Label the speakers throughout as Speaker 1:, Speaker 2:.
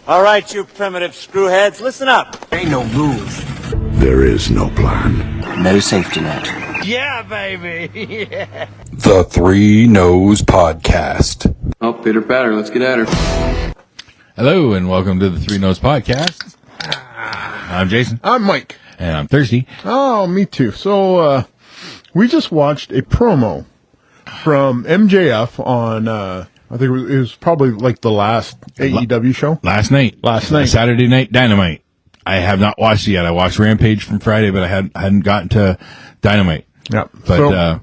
Speaker 1: All right, you primitive screwheads, listen up.
Speaker 2: Ain't no rules.
Speaker 3: There is no plan.
Speaker 2: No safety net.
Speaker 1: Yeah, baby. Yeah.
Speaker 4: The Three Nose Podcast.
Speaker 5: Oh, pitter patter, let's get at her.
Speaker 6: Hello and welcome to the Three Nose Podcast. I'm Jason.
Speaker 7: I'm Mike.
Speaker 6: And I'm Thirsty.
Speaker 7: Oh, me too. So, we just watched a promo from MJF on, I think it was probably like the last AEW show.
Speaker 6: Last night. Saturday Night Dynamite. I have not watched it yet. I watched Rampage from Friday, but I hadn't gotten to Dynamite.
Speaker 7: Yeah.
Speaker 6: But,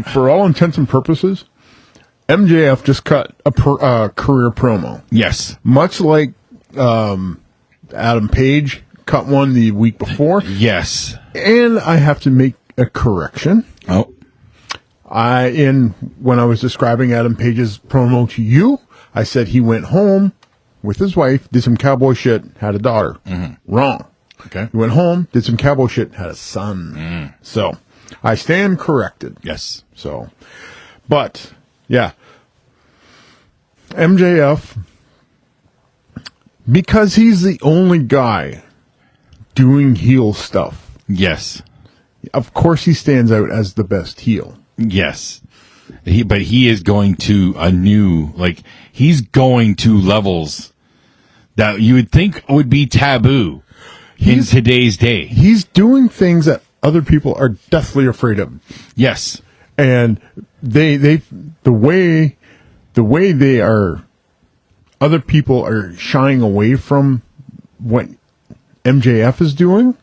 Speaker 7: for all intents and purposes, MJF just cut a career promo.
Speaker 6: yes.
Speaker 7: Much like, Adam Page cut one the week before.
Speaker 6: Yes.
Speaker 7: And I have to make a correction.
Speaker 6: Oh.
Speaker 7: When I was describing Adam Page's promo to you, I said he went home with his wife, did some cowboy shit, had a daughter.
Speaker 6: Mm-hmm.
Speaker 7: Wrong.
Speaker 6: Okay.
Speaker 7: He went home, did some cowboy shit, had a son. So, I stand corrected.
Speaker 6: Yes.
Speaker 7: So, but, yeah. MJF, because he's the only guy doing heel stuff,
Speaker 6: Yes.
Speaker 7: of course he stands out as the best heel.
Speaker 6: Yes. But he is going to he's going to levels that you would think would be taboo in today's day.
Speaker 7: He's doing things that other people are deathly afraid of.
Speaker 6: Yes.
Speaker 7: And the way they are, other people are shying away from what MJF is doing,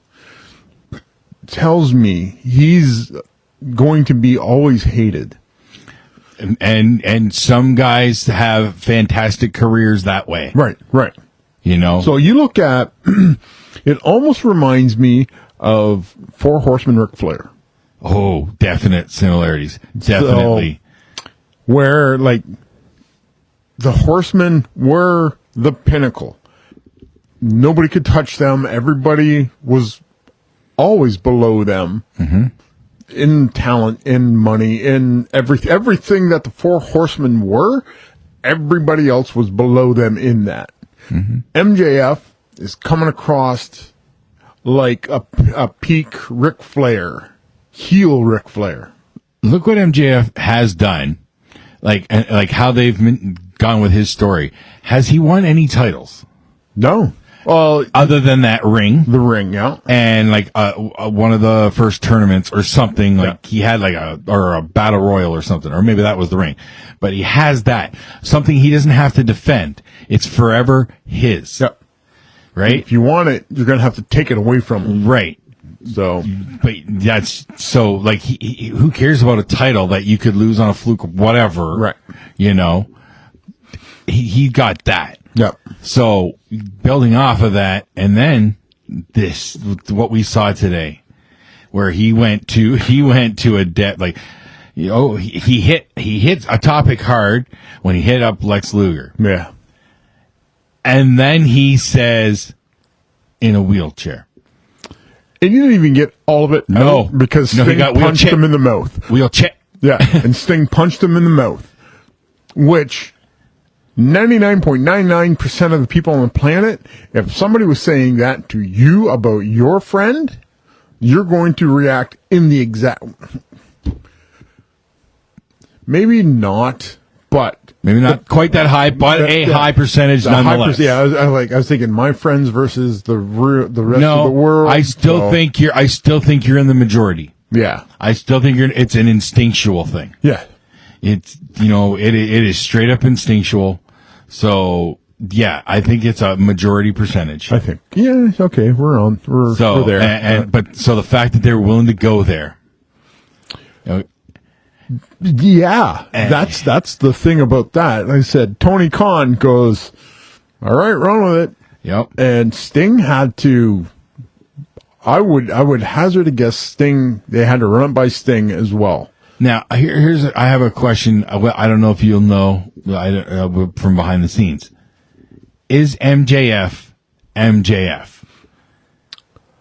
Speaker 7: tells me he's going to be always hated.
Speaker 6: And some guys have fantastic careers that way.
Speaker 7: Right.
Speaker 6: You know?
Speaker 7: So you look at, it almost reminds me of Four Horsemen Ric Flair.
Speaker 6: Oh, definite similarities. Definitely.
Speaker 7: So, where, like, the Horsemen were the pinnacle. Nobody could touch them. Everybody was always below them. Mm-hmm. In talent, in money, in everything that the Four Horsemen were, everybody else was below them in that. Mm-hmm. MJF is coming across like a peak Ric Flair, heel Ric Flair.
Speaker 6: Look what MJF has done, like how they've gone with his story. Has he won any titles?
Speaker 7: No. Well,
Speaker 6: other than that ring,
Speaker 7: the ring, yeah,
Speaker 6: and like one of the first tournaments or something, like he had like a battle royal or something, or maybe that was the ring, but he has that, something he doesn't have to defend. It's forever his.
Speaker 7: Yep.
Speaker 6: Right.
Speaker 7: If you want it, you're gonna have to take it away from him.
Speaker 6: Right.
Speaker 7: So,
Speaker 6: but that's so like who cares about a title that you could lose on a fluke or whatever?
Speaker 7: Right.
Speaker 6: You know, he got that.
Speaker 7: Yep.
Speaker 6: So building off of that, and then what we saw today, where he went to a depth, like, you know, he hits a topic hard when he hit up Lex Luger.
Speaker 7: Yeah.
Speaker 6: And then he says, in a wheelchair.
Speaker 7: And you didn't even get all of it.
Speaker 6: No.
Speaker 7: Because Sting punched him in the mouth.
Speaker 6: Wheelchair.
Speaker 7: Yeah. And Sting punched him in the mouth, which 99.99% of the people on the planet, if somebody was saying that to you about your friend, you're going to react in the exact... Maybe not, but...
Speaker 6: Maybe not quite that high, but high percentage nonetheless.
Speaker 7: I was thinking my friends versus the rest of the world.
Speaker 6: I still think you're in the majority.
Speaker 7: Yeah.
Speaker 6: I still think it's an instinctual thing.
Speaker 7: Yeah.
Speaker 6: It's, it is straight up instinctual. So, yeah, I think it's a majority percentage.
Speaker 7: I think. Yeah, okay, we're there.
Speaker 6: But the fact that they're willing to go there.
Speaker 7: Yeah, that's the thing about that. Like I said, Tony Khan goes, all right, run with it.
Speaker 6: Yep.
Speaker 7: And Sting had to, I would hazard a guess Sting, they had to run it by Sting as well.
Speaker 6: Now, I have a question. I don't know if you'll know from behind the scenes. Is MJF?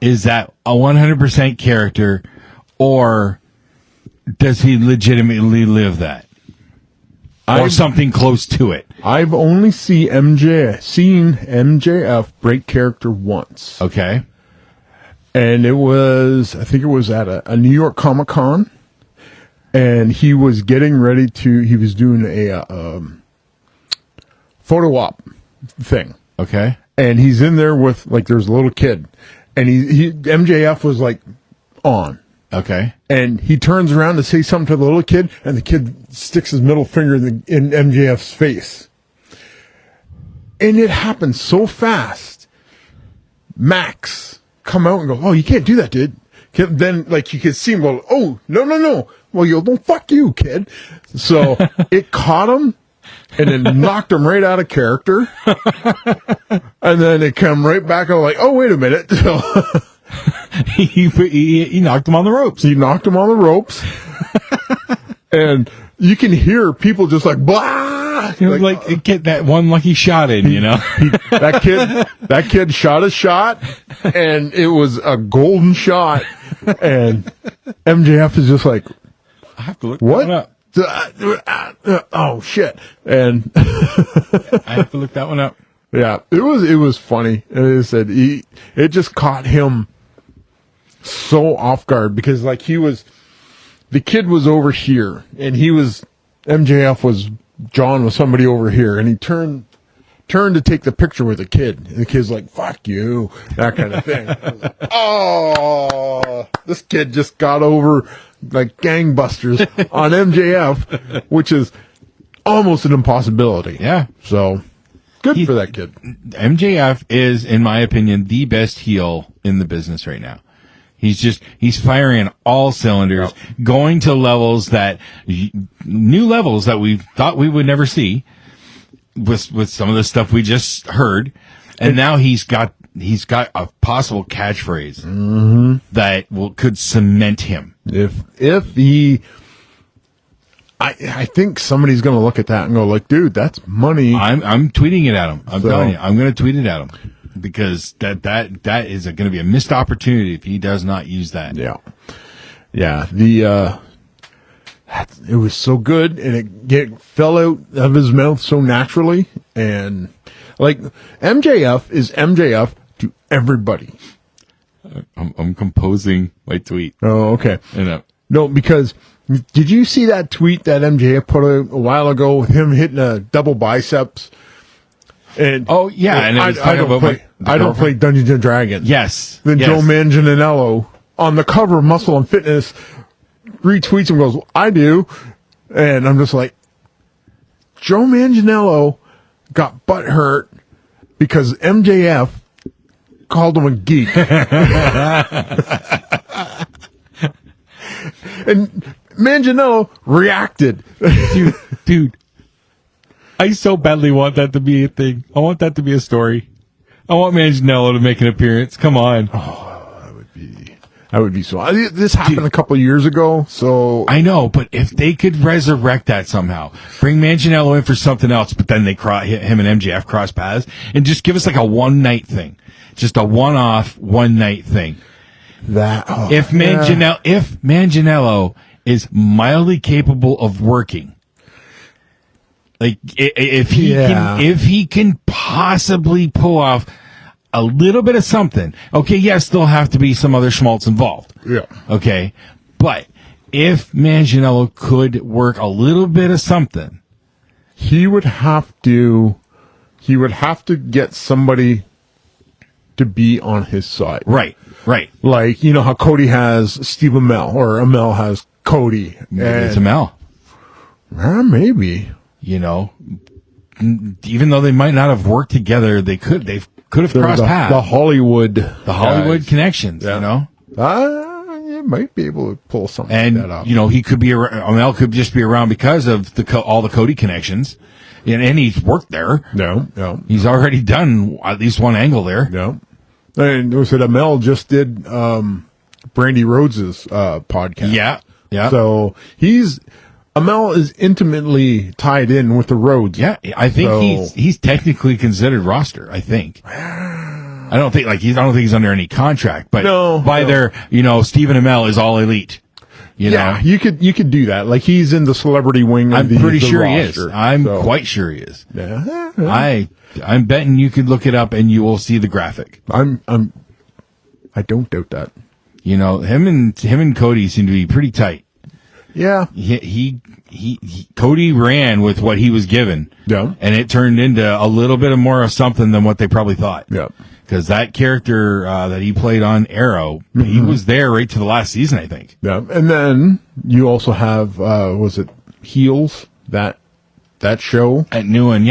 Speaker 6: Is that a 100% character, or does he legitimately live that? or something close to it.
Speaker 7: I've only seen MJF break character once.
Speaker 6: Okay.
Speaker 7: And I think it was at a New York Comic-Con, and he was getting ready he was doing a photo op thing.
Speaker 6: Okay.
Speaker 7: And he's in there with, like, there's a little kid, and MJF was, like, on.
Speaker 6: Okay.
Speaker 7: And he turns around to say something to the little kid, and the kid sticks his middle finger in MJF's face. And it happened so fast. Max come out and go, "Oh, you can't do that, dude." Then, like, you could see him go, "Oh, no. Well, don't fuck you, kid." So it caught him and then knocked him right out of character. And then it come right back. I'm like, "Oh, wait a minute." So
Speaker 6: he knocked him on the ropes.
Speaker 7: He knocked him on the ropes. And you can hear people just like, blah.
Speaker 6: Like get that one lucky shot in, you know?
Speaker 7: That kid shot a shot, and it was a golden shot. And MJF is just like,
Speaker 6: I have to look
Speaker 7: what?
Speaker 6: that one up.
Speaker 7: Oh, shit. And
Speaker 6: I have to look that one up.
Speaker 7: Yeah, it was funny. And I said, it just caught him so off guard, because, like, the kid was over here, and John was somebody over here, and he turned to take the picture with the kid, and the kid's like, "Fuck you," that kind of thing. I was like, oh, this kid just got over like gangbusters on MJF, which is almost an impossibility.
Speaker 6: Yeah.
Speaker 7: So good for that kid.
Speaker 6: MJF is, in my opinion, the best heel in the business right now. He's firing on all cylinders, going to new levels that we thought we would never see with some of the stuff we just heard. And now he's got a possible catchphrase that could cement him. I think somebody's going to look at that and go like, "Dude, that's money." I'm tweeting it at him. I'm telling you, I'm going to tweet it at him. Because that is going to be a missed opportunity if he does not use that.
Speaker 7: Yeah. It was so good, and it fell out of his mouth so naturally. And like, MJF is MJF to everybody.
Speaker 6: I'm composing my tweet.
Speaker 7: Oh, okay. No, because did you see that tweet that MJF put out a while ago with him hitting a double biceps? And
Speaker 6: and
Speaker 7: I don't play Dungeons and Dragons.
Speaker 6: Yes.
Speaker 7: Then Joe Manganiello on the cover of Muscle and Fitness retweets and goes, "I do," and I'm just like, Joe Manganiello got butthurt because MJF called him a geek, and Manganiello reacted.
Speaker 6: Dude. I so badly want that to be a thing. I want that to be a story. I want Manganiello to make an appearance. Come on.
Speaker 7: Oh, that would be so. This happened a couple of years ago, so
Speaker 6: I know. But if they could resurrect that somehow, bring Manganiello in for something else, but then him and MJF cross paths, and just give us like a one night thing, just a one-off one night thing. If Manganiello is mildly capable of working. Like, if he can possibly pull off a little bit of something. Okay, yes, there'll have to be some other schmaltz involved.
Speaker 7: Yeah.
Speaker 6: Okay. But if Manganiello could work a little bit of something,
Speaker 7: he would have to get somebody to be on his side.
Speaker 6: Right.
Speaker 7: Like, you know how Cody has Steve Amell, or Amell has Cody.
Speaker 6: Maybe it's Amell.
Speaker 7: Maybe.
Speaker 6: You know, even though they might not have worked together, they could have crossed paths.
Speaker 7: The Hollywood
Speaker 6: connections, you know?
Speaker 7: You might be able to pull something
Speaker 6: like
Speaker 7: that up.
Speaker 6: You know, Amell could just be around because of all the Cody connections. And he's worked there.
Speaker 7: No.
Speaker 6: He's already done at least one angle there.
Speaker 7: No. And was it Amell just did Brandy Rhodes's podcast?
Speaker 6: Yeah.
Speaker 7: So Amell is intimately tied in with the Rhodes.
Speaker 6: Yeah, I think he's technically considered roster. I think. I don't think he's under any contract, but Stephen Amell is all elite. You
Speaker 7: Yeah,
Speaker 6: know,
Speaker 7: you could do that. Like he's in the celebrity wing. Of
Speaker 6: I'm
Speaker 7: the,
Speaker 6: pretty
Speaker 7: the
Speaker 6: sure
Speaker 7: roster,
Speaker 6: he is. I'm
Speaker 7: so,
Speaker 6: quite sure he is.
Speaker 7: Yeah,
Speaker 6: I'm betting you could look it up and you will see the graphic.
Speaker 7: I don't doubt that.
Speaker 6: You know, him and Cody seem to be pretty tight.
Speaker 7: Yeah,
Speaker 6: He Cody ran with what he was given.
Speaker 7: Yeah.
Speaker 6: And it turned into a little bit of more of something than what they probably thought.
Speaker 7: Yeah.
Speaker 6: Because that character that he played on Arrow, he was there right to the last season, I think.
Speaker 7: yeah. And then you also have was it Heels that show?
Speaker 6: That new one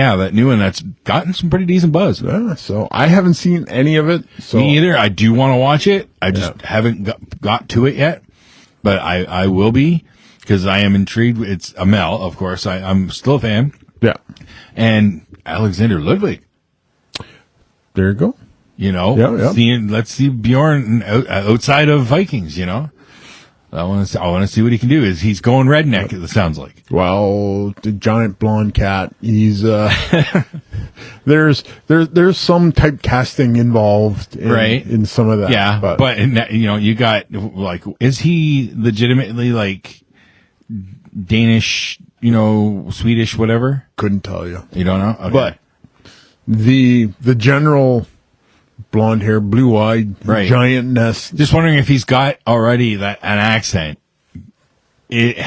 Speaker 6: that's gotten some pretty decent buzz.
Speaker 7: Yeah, so I haven't seen any of it. So
Speaker 6: Me either. I do want to watch it. I just haven't got to it yet, but I will be because I am intrigued. It's Amel, of course. I'm still a fan.
Speaker 7: Yeah.
Speaker 6: And Alexander Ludwig.
Speaker 7: There you go.
Speaker 6: You know, let's see Bjorn outside of Vikings. You know, I want to see what he can do. He's going redneck? It sounds like.
Speaker 7: Well, the giant blonde cat. He's there's some typecasting involved in some of that.
Speaker 6: Yeah, but you know, you got like, is he legitimately like Danish? You know, Swedish, whatever.
Speaker 7: Couldn't tell you.
Speaker 6: You don't know, okay.
Speaker 7: But the general blonde hair, blue eyed, giant nest.
Speaker 6: Just wondering if he's got already an accent. The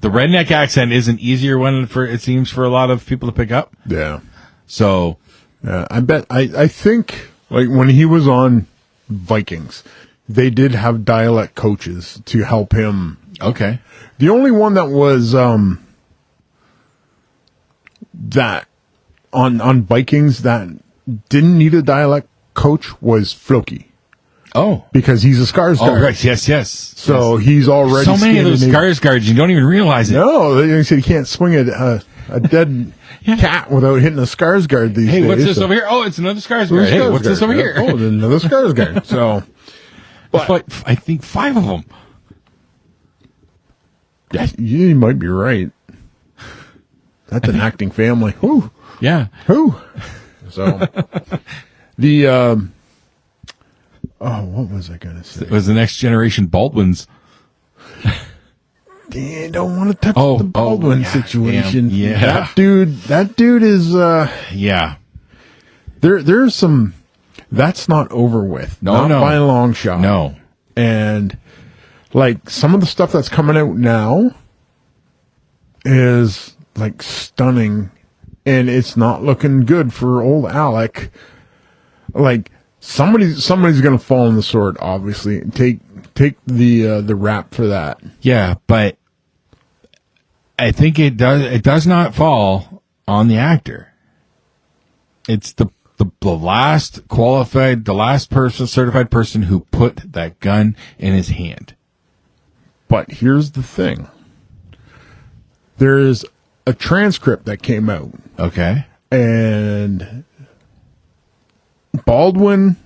Speaker 6: redneck accent is an easier one it seems for a lot of people to pick up.
Speaker 7: Yeah.
Speaker 6: So,
Speaker 7: I bet, I think like when he was on Vikings, they did have dialect coaches to help him.
Speaker 6: Okay.
Speaker 7: The only one that was, that on Vikings that didn't need a dialect coach was Floki.
Speaker 6: Oh.
Speaker 7: Because he's a Skarsgård.
Speaker 6: Oh, right. Yes.
Speaker 7: So he's already
Speaker 6: so many of those Skarsgårds, you don't even realize it.
Speaker 7: No, they said you can't swing a dead cat without hitting a Skarsgård these days.
Speaker 6: Hey, what's this over here? Oh, it's another Skarsgård. Hey, what's this over here?
Speaker 7: Oh, there's another Skarsgård. So,
Speaker 6: but I think 5 of them.
Speaker 7: You might be right. That's an acting family. Whew.
Speaker 6: Yeah.
Speaker 7: Whew. So, what was I going to say?
Speaker 6: It was the next generation Baldwins.
Speaker 7: I don't want to touch the Baldwin situation.
Speaker 6: Damn. Yeah.
Speaker 7: That dude is,
Speaker 6: yeah.
Speaker 7: There's some, that's not over with.
Speaker 6: No.
Speaker 7: By a long shot.
Speaker 6: No.
Speaker 7: And like some of the stuff that's coming out now is like stunning, and it's not looking good for old Alec. Like somebody's going to fall on the sword, obviously. Take the rap for that.
Speaker 6: Yeah, but I think it does not fall on the actor. It's the last certified person who put that gun in his hand.
Speaker 7: But here's the thing. There's a transcript that came out.
Speaker 6: Okay.
Speaker 7: And Baldwin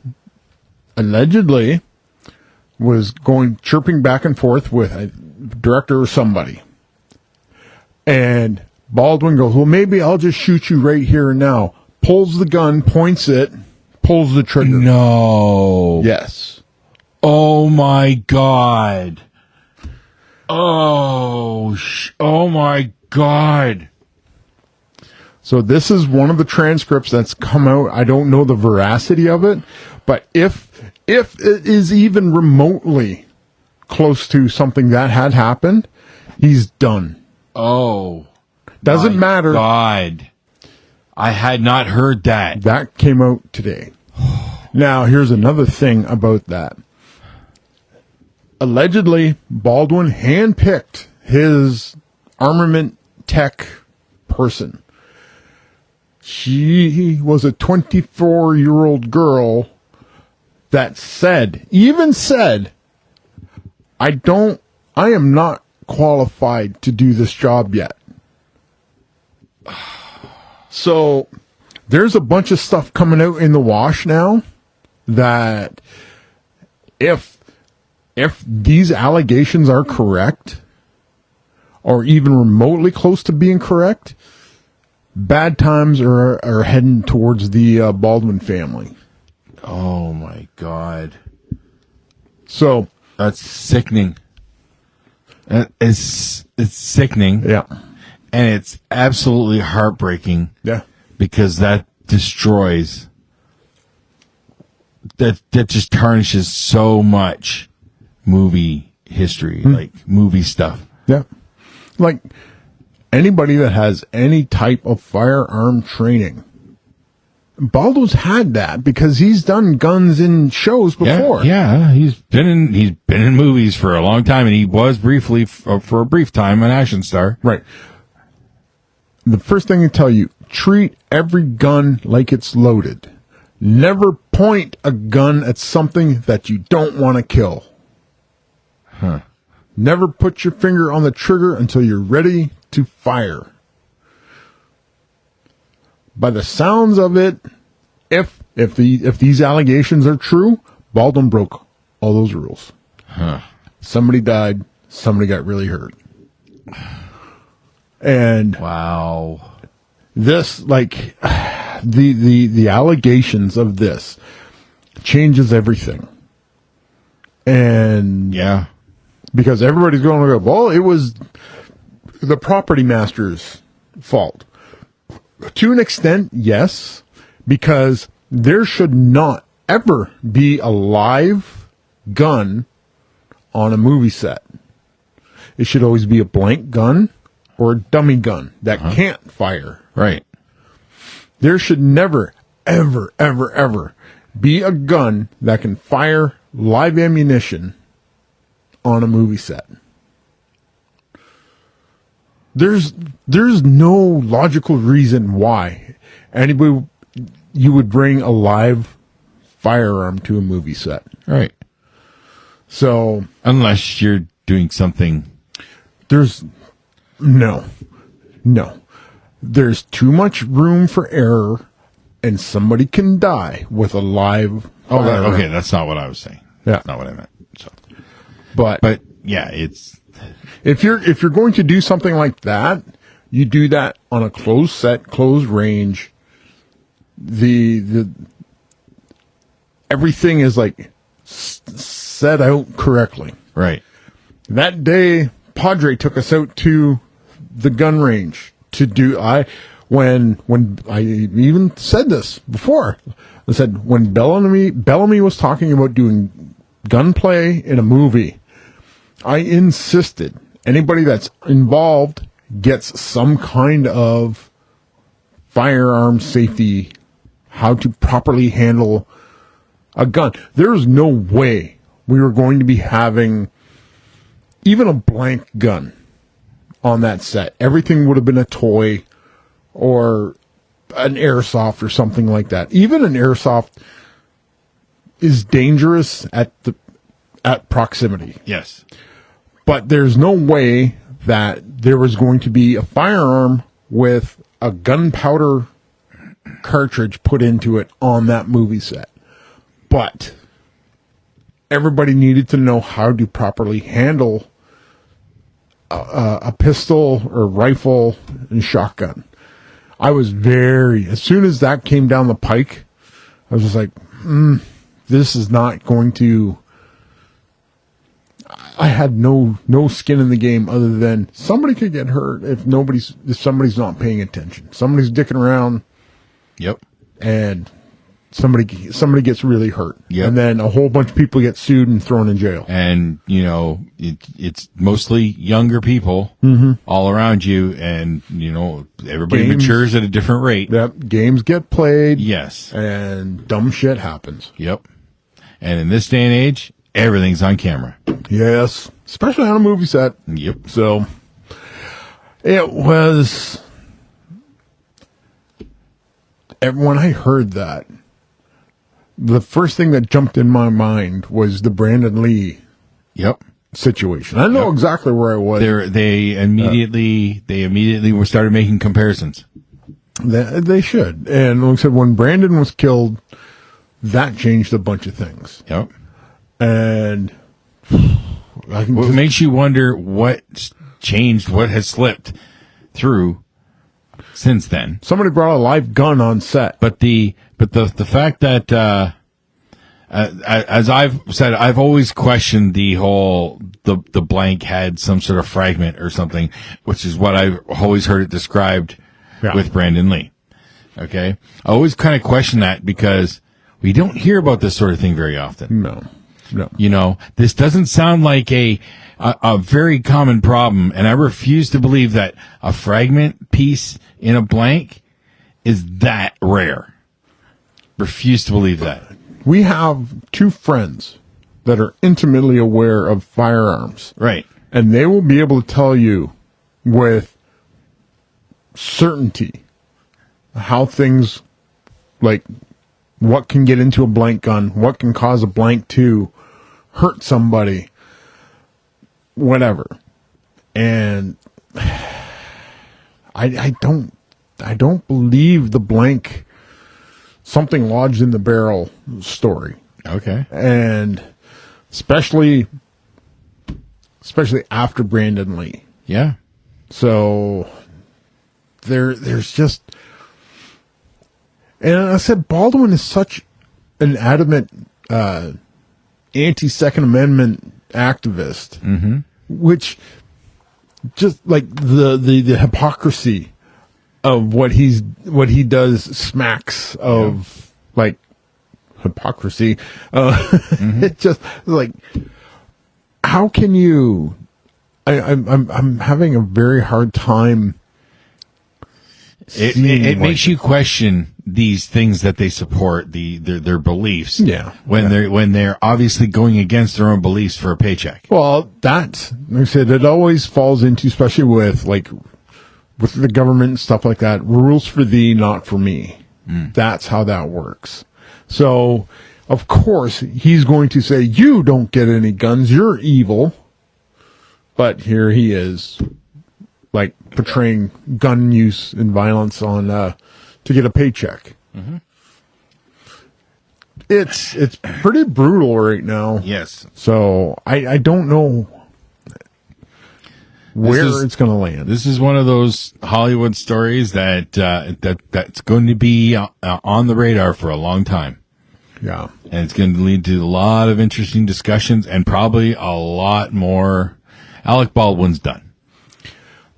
Speaker 7: allegedly was chirping back and forth with a director or somebody. And Baldwin goes, well, maybe I'll just shoot you right here and now. Pulls the gun, points it, pulls the trigger.
Speaker 6: No.
Speaker 7: Yes.
Speaker 6: Oh my God. Oh my God.
Speaker 7: So this is one of the transcripts that's come out. I don't know the veracity of it, but if it is even remotely close to something that had happened, he's done.
Speaker 6: Oh.
Speaker 7: Doesn't matter.
Speaker 6: God. I had not heard that.
Speaker 7: That came out today. Now, here's another thing about that. Allegedly, Baldwin handpicked his armament tech person. She was a 24-year-old girl that even said, I am not qualified to do this job yet. So there's a bunch of stuff coming out in the wash now that if these allegations are correct or even remotely close to being correct, bad times are heading towards the Baldwin family.
Speaker 6: Oh my God.
Speaker 7: So
Speaker 6: that's sickening. It's sickening.
Speaker 7: Yeah.
Speaker 6: And it's absolutely heartbreaking.
Speaker 7: Yeah.
Speaker 6: Because that destroys, that just tarnishes so much movie history, like movie stuff.
Speaker 7: Yeah. Like anybody that has any type of firearm training, Baldo's had that because he's done guns in shows before.
Speaker 6: Yeah, he's been in movies for a long time, and he was briefly for a brief time an action star.
Speaker 7: Right. The first thing I tell you, treat every gun like it's loaded. Never point a gun at something that you don't want to kill. Never put your finger on the trigger until you're ready to fire. By the sounds of it, if these allegations are true, Baldwin broke all those rules. Somebody died. Somebody got really hurt. And
Speaker 6: Wow.
Speaker 7: this, like, the allegations of this changes everything. And
Speaker 6: Yeah.
Speaker 7: because everybody's going to go, well, it was the property master's fault. To an extent, yes, because there should not ever be a live gun on a movie set. It should always be a blank gun or a dummy gun that can't fire.
Speaker 6: Right.
Speaker 7: There should never, ever, ever, ever be a gun that can fire live ammunition on a movie set. There's no logical reason why you would bring a live firearm to a movie set.
Speaker 6: Right.
Speaker 7: So
Speaker 6: Unless you're doing something.
Speaker 7: there's no. There's too much room for error, and somebody can die with a live firearm.
Speaker 6: Okay. That's not what I was saying.
Speaker 7: Yeah.
Speaker 6: That's not what I meant. So,
Speaker 7: But
Speaker 6: yeah, it's
Speaker 7: if you're going to do something like that, you do that on a closed set, closed range. The everything is like set out correctly.
Speaker 6: right.
Speaker 7: That day, Padre took us out to the gun range to do. When I even said this before, I said when Bellamy was talking about doing gunplay in a movie, I insisted anybody that's involved gets some kind of firearm safety, how to properly handle a gun. There's no way we were going to be having even a blank gun on that set. Everything would have been a toy or an airsoft or something like that. Even an airsoft is dangerous at proximity.
Speaker 6: Yes.
Speaker 7: But there's no way that there was going to be a firearm with a gunpowder cartridge put into it on that movie set. But everybody needed to know how to properly handle a pistol or rifle and shotgun. I was as soon as that came down the pike, I was just like, this is not going to. I had no skin in the game other than somebody could get hurt if somebody's not paying attention. Somebody's dicking around.
Speaker 6: Yep.
Speaker 7: And somebody gets really hurt.
Speaker 6: Yep.
Speaker 7: And then a whole bunch of people get sued and thrown in jail.
Speaker 6: And, it's mostly younger people all around you, and, everybody
Speaker 7: Games.
Speaker 6: matures at a different rate.
Speaker 7: Yep. Games get played.
Speaker 6: Yes.
Speaker 7: And dumb shit happens.
Speaker 6: Yep. And in this day and age, everything's on camera.
Speaker 7: Yes. Especially on a movie set.
Speaker 6: Yep.
Speaker 7: So it was. When I heard that, the first thing that jumped in my mind was the Brandon Lee
Speaker 6: Yep.
Speaker 7: situation. I know exactly where I was.
Speaker 6: They immediately started making comparisons.
Speaker 7: They should. And like I said, when Brandon was killed, that changed a bunch of things.
Speaker 6: Yep.
Speaker 7: And I can
Speaker 6: What
Speaker 7: just,
Speaker 6: makes you wonder what changed, what has slipped through since then.
Speaker 7: somebody brought a live gun on set.
Speaker 6: But the fact that as I've said, I've always questioned the whole the blank had some sort of fragment or something, which is what I've always heard it described with Brandon Lee. Okay, I always kind of question that because we don't hear about this sort of thing very often.
Speaker 7: No.
Speaker 6: You know, this doesn't sound like a very common problem, and I refuse to believe that a fragment piece in a blank is that rare. Refuse to believe that.
Speaker 7: We have two friends that are intimately aware of firearms.
Speaker 6: Right.
Speaker 7: And they will be able to tell you with certainty how things, like what can get into a blank gun, what can cause a blank to hurt somebody, whatever. And I don't believe the blank something lodged in the barrel story.
Speaker 6: Okay.
Speaker 7: And especially after Brandon Lee.
Speaker 6: Yeah.
Speaker 7: So there's just, and I said Baldwin is such an adamant anti-Second Amendment activist, which just like the hypocrisy of what he does smacks of like hypocrisy. It's just like, how can you? I'm having a very hard time.
Speaker 6: It makes you question these things that they support, their beliefs.
Speaker 7: Yeah.
Speaker 6: When they're obviously going against their own beliefs for a paycheck.
Speaker 7: Well, that's, like I said, it always falls into, especially with the government and stuff like that, rules for thee, not for me. That's how that works. So, of course, he's going to say, you don't get any guns, you're evil. But here he is, like, portraying gun use and violence on, to get a paycheck. It's pretty brutal right now.
Speaker 6: Yes.
Speaker 7: So, I don't know where it's going to land.
Speaker 6: This is one of those Hollywood stories that's going to be on the radar for a long time.
Speaker 7: Yeah.
Speaker 6: And it's going to lead to a lot of interesting discussions and probably a lot more. Alec Baldwin's done.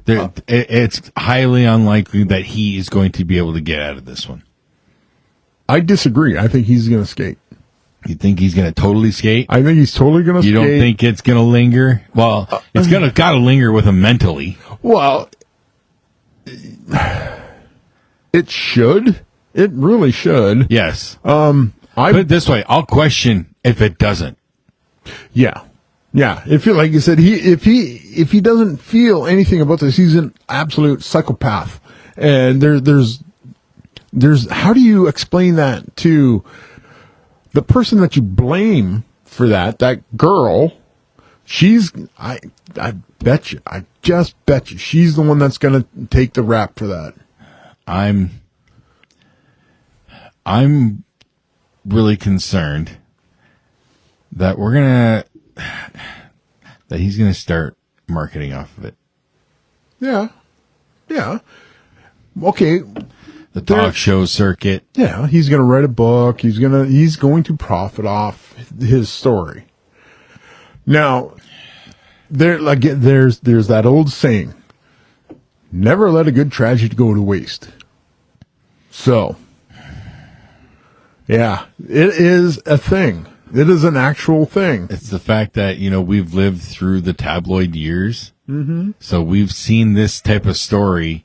Speaker 6: It's highly unlikely that he is going to be able to get out of this one.
Speaker 7: I disagree. I think he's going to skate.
Speaker 6: You think he's going to totally skate?
Speaker 7: I think he's totally going to skate.
Speaker 6: You don't think it's going to linger? Well, it's going to got to linger with him mentally.
Speaker 7: Well, it should. It really should.
Speaker 6: Yes.
Speaker 7: I
Speaker 6: Put it this way, I'll question if it doesn't.
Speaker 7: Yeah. Yeah. If you, like you said, if he doesn't feel anything about this, he's an absolute psychopath. And there's how do you explain that to the person that you blame for that girl? I bet you, I just bet you she's the one that's going to take the rap for that.
Speaker 6: I'm really concerned that that he's gonna start marketing off of it.
Speaker 7: Yeah. Yeah. Okay.
Speaker 6: The talk show circuit.
Speaker 7: Yeah, he's going to write a book. He's going to profit off his story. Now, there's that old saying, never let a good tragedy go to waste. So, yeah, it is a thing. It is an actual thing.
Speaker 6: It's the fact that, we've lived through the tabloid years. So we've seen this type of story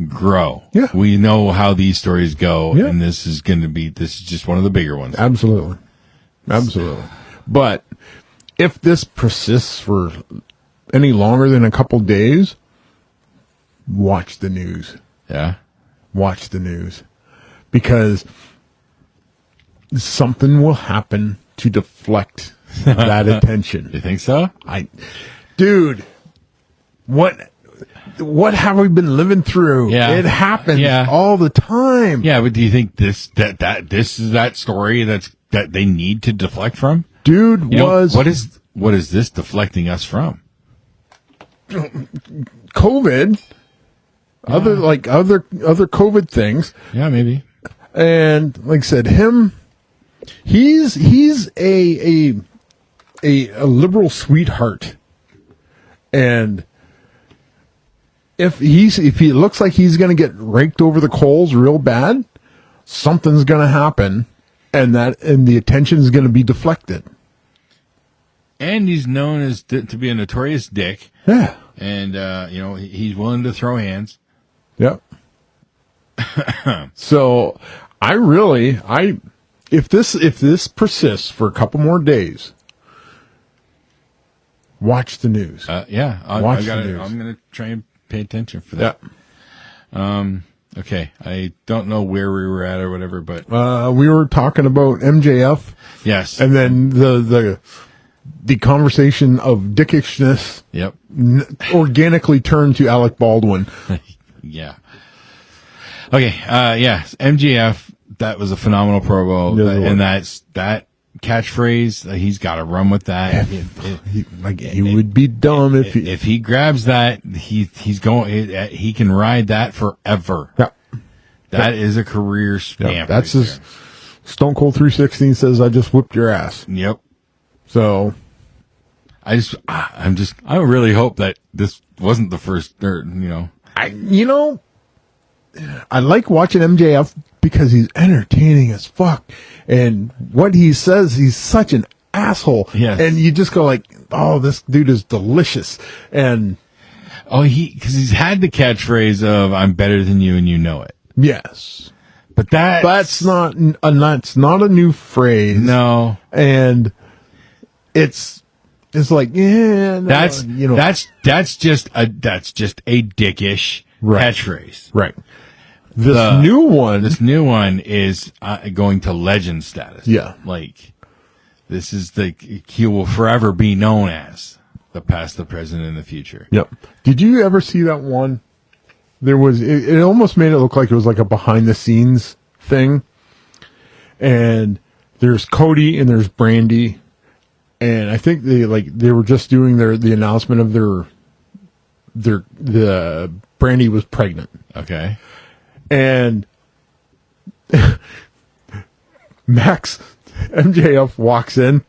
Speaker 6: grow.
Speaker 7: Yeah.
Speaker 6: We know how these stories go,
Speaker 7: Yeah.
Speaker 6: and this is just one of the bigger ones.
Speaker 7: Absolutely. But if this persists for any longer than a couple days, watch the news.
Speaker 6: Yeah.
Speaker 7: Watch the news. Because something will happen to deflect that attention.
Speaker 6: You think so?
Speaker 7: Dude, what have we been living through?
Speaker 6: Yeah.
Speaker 7: It happens all the time.
Speaker 6: Yeah, but do you think this is that story that they need to deflect from?
Speaker 7: Dude,
Speaker 6: what is this deflecting us from?
Speaker 7: COVID, other COVID things.
Speaker 6: Yeah, maybe.
Speaker 7: And like I said, him He's a liberal sweetheart, and if he looks like he's going to get raked over the coals real bad, something's going to happen, and the attention is going to be deflected.
Speaker 6: And he's known as to be a notorious dick.
Speaker 7: Yeah,
Speaker 6: and he's willing to throw hands.
Speaker 7: Yep. So if this persists for a couple more days, watch the news.
Speaker 6: I'm going to try and pay attention for that.
Speaker 7: Yeah.
Speaker 6: Okay. I don't know where we were at or whatever, but
Speaker 7: we were talking about MJF.
Speaker 6: Yes.
Speaker 7: And then the conversation of dickishness.
Speaker 6: Yep.
Speaker 7: Organically turned to Alec Baldwin.
Speaker 6: Yeah. Okay. Yes. MJF. That was a phenomenal promo, and that catchphrase. He's got to run with that.
Speaker 7: He would be dumb if
Speaker 6: he grabs that. He's going. He can ride that forever.
Speaker 7: Yeah.
Speaker 6: That is a career stamp.
Speaker 7: Yeah, that's his there. Stone Cold 316 says, "I just whipped your ass."
Speaker 6: Yep.
Speaker 7: So,
Speaker 6: I really hope that this wasn't the first.
Speaker 7: I like watching MJF because he's entertaining as fuck, and what he says, he's such an asshole.
Speaker 6: Yes.
Speaker 7: And you just go like, "Oh, this dude is delicious," and
Speaker 6: because he's had the catchphrase of "I'm better than you and you know it."
Speaker 7: Yes.
Speaker 6: But
Speaker 7: that's not a new phrase.
Speaker 6: No.
Speaker 7: And it's like, yeah, no,
Speaker 6: that's just a dickish catchphrase.
Speaker 7: Right. This new one
Speaker 6: is going to legend status.
Speaker 7: Yeah.
Speaker 6: Like, this is he will forever be known as the past, the present, and the future.
Speaker 7: Yep. Did you ever see that one? There was, it almost made it look like it was like a behind the scenes thing. And there's Cody and there's Brandy. And I think they were just doing the announcement of the Brandy was pregnant.
Speaker 6: Okay.
Speaker 7: And MJF walks in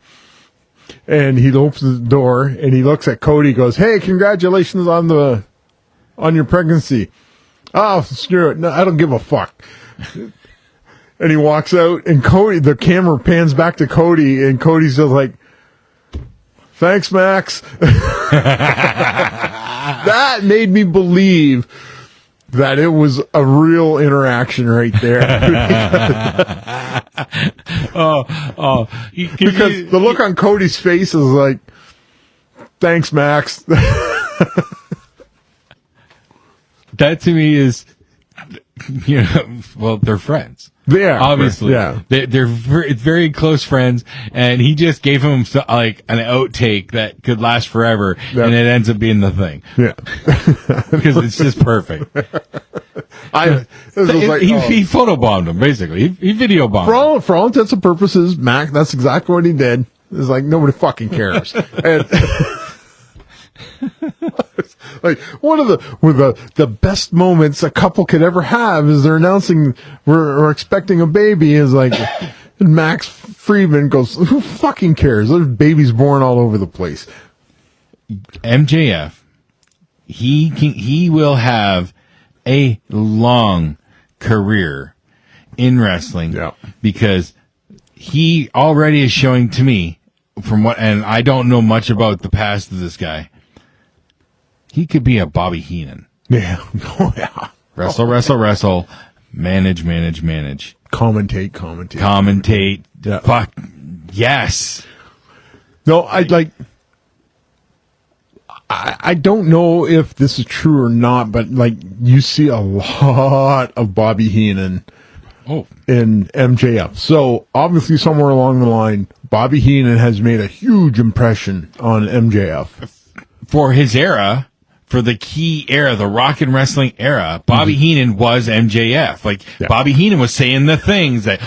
Speaker 7: and he opens the door and he looks at Cody, goes, "Hey, congratulations on your pregnancy." "Oh, screw it. No, I don't give a fuck." And he walks out and the camera pans back to Cody and Cody's just like, "Thanks, Max." That made me believe that it was a real interaction right there. Because the look on Cody's face is like, "Thanks, Max."
Speaker 6: That to me is, well, they're friends.
Speaker 7: They are.
Speaker 6: Obviously.
Speaker 7: Yeah.
Speaker 6: They're very close friends, and he just gave him like an outtake that could last forever, and it ends up being the thing.
Speaker 7: Yeah.
Speaker 6: Because it's just perfect. He photobombed him, basically. He video bombed him.
Speaker 7: For all intents and purposes, Mac, that's exactly what he did. It's like, nobody fucking cares. And like, one of the best moments a couple could ever have is they're announcing we're expecting a baby. Is like, and Max Friedman goes, "Who fucking cares? There's babies born all over the place."
Speaker 6: MJF, he will have a long career in wrestling, because he already is showing to me and I don't know much about the past of this guy. He could be a Bobby Heenan.
Speaker 7: Yeah. Oh, yeah.
Speaker 6: Wrestle. Manage. Commentate.
Speaker 7: Yeah.
Speaker 6: Fuck. Yes.
Speaker 7: No, I don't know if this is true or not, but like, you see a lot of Bobby Heenan in MJF. So obviously somewhere along the line, Bobby Heenan has made a huge impression on MJF.
Speaker 6: For his era, for the key era, the rock and wrestling era, Bobby Heenan was MJF. Like, Bobby Heenan was saying the things that,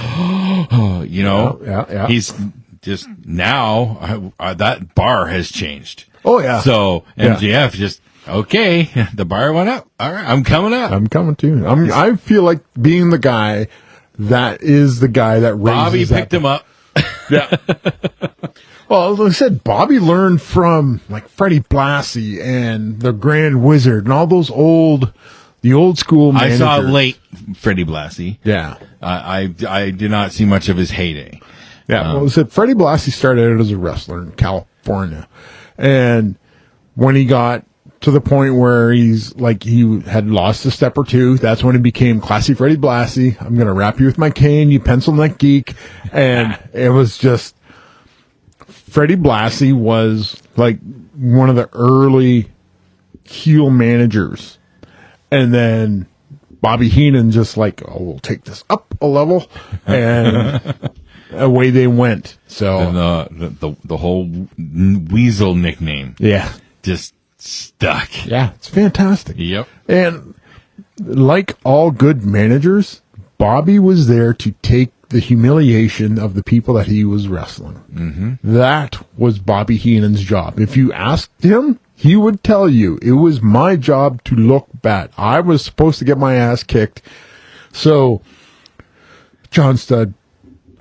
Speaker 7: Yeah.
Speaker 6: He's just now, that bar has changed.
Speaker 7: Oh, yeah.
Speaker 6: So MJF just, okay, the bar went up. All right, I'm coming up.
Speaker 7: I'm coming too. I feel like being the guy that is the guy that raises
Speaker 6: Bobby picked him up.
Speaker 7: Yeah. Well, like I said, Bobby learned from like Freddie Blassie and the Grand Wizard and all those the old school managers.
Speaker 6: I saw late Freddie Blassie.
Speaker 7: Yeah.
Speaker 6: I did not see much of his heyday.
Speaker 7: Yeah. Well, I said Freddie Blassie started out as a wrestler in California. And when he got to the point where he's like, he had lost a step or two, that's when he became Classy Freddie Blassie. I'm going to wrap you with my cane, you pencil neck geek. And it was just, Freddie Blassie was like one of the early heel managers. And then Bobby Heenan just like, oh, we'll take this up a level. And away they went. So
Speaker 6: And the whole Weasel nickname.
Speaker 7: Yeah.
Speaker 6: Just stuck.
Speaker 7: Yeah, it's fantastic.
Speaker 6: Yep.
Speaker 7: And like all good managers, Bobby was there to take the humiliation of the people that he was wrestling. Mm-hmm. That was Bobby Heenan's job. If you asked him, he would tell you, it was my job to look bad. I was supposed to get my ass kicked. So, John Studd,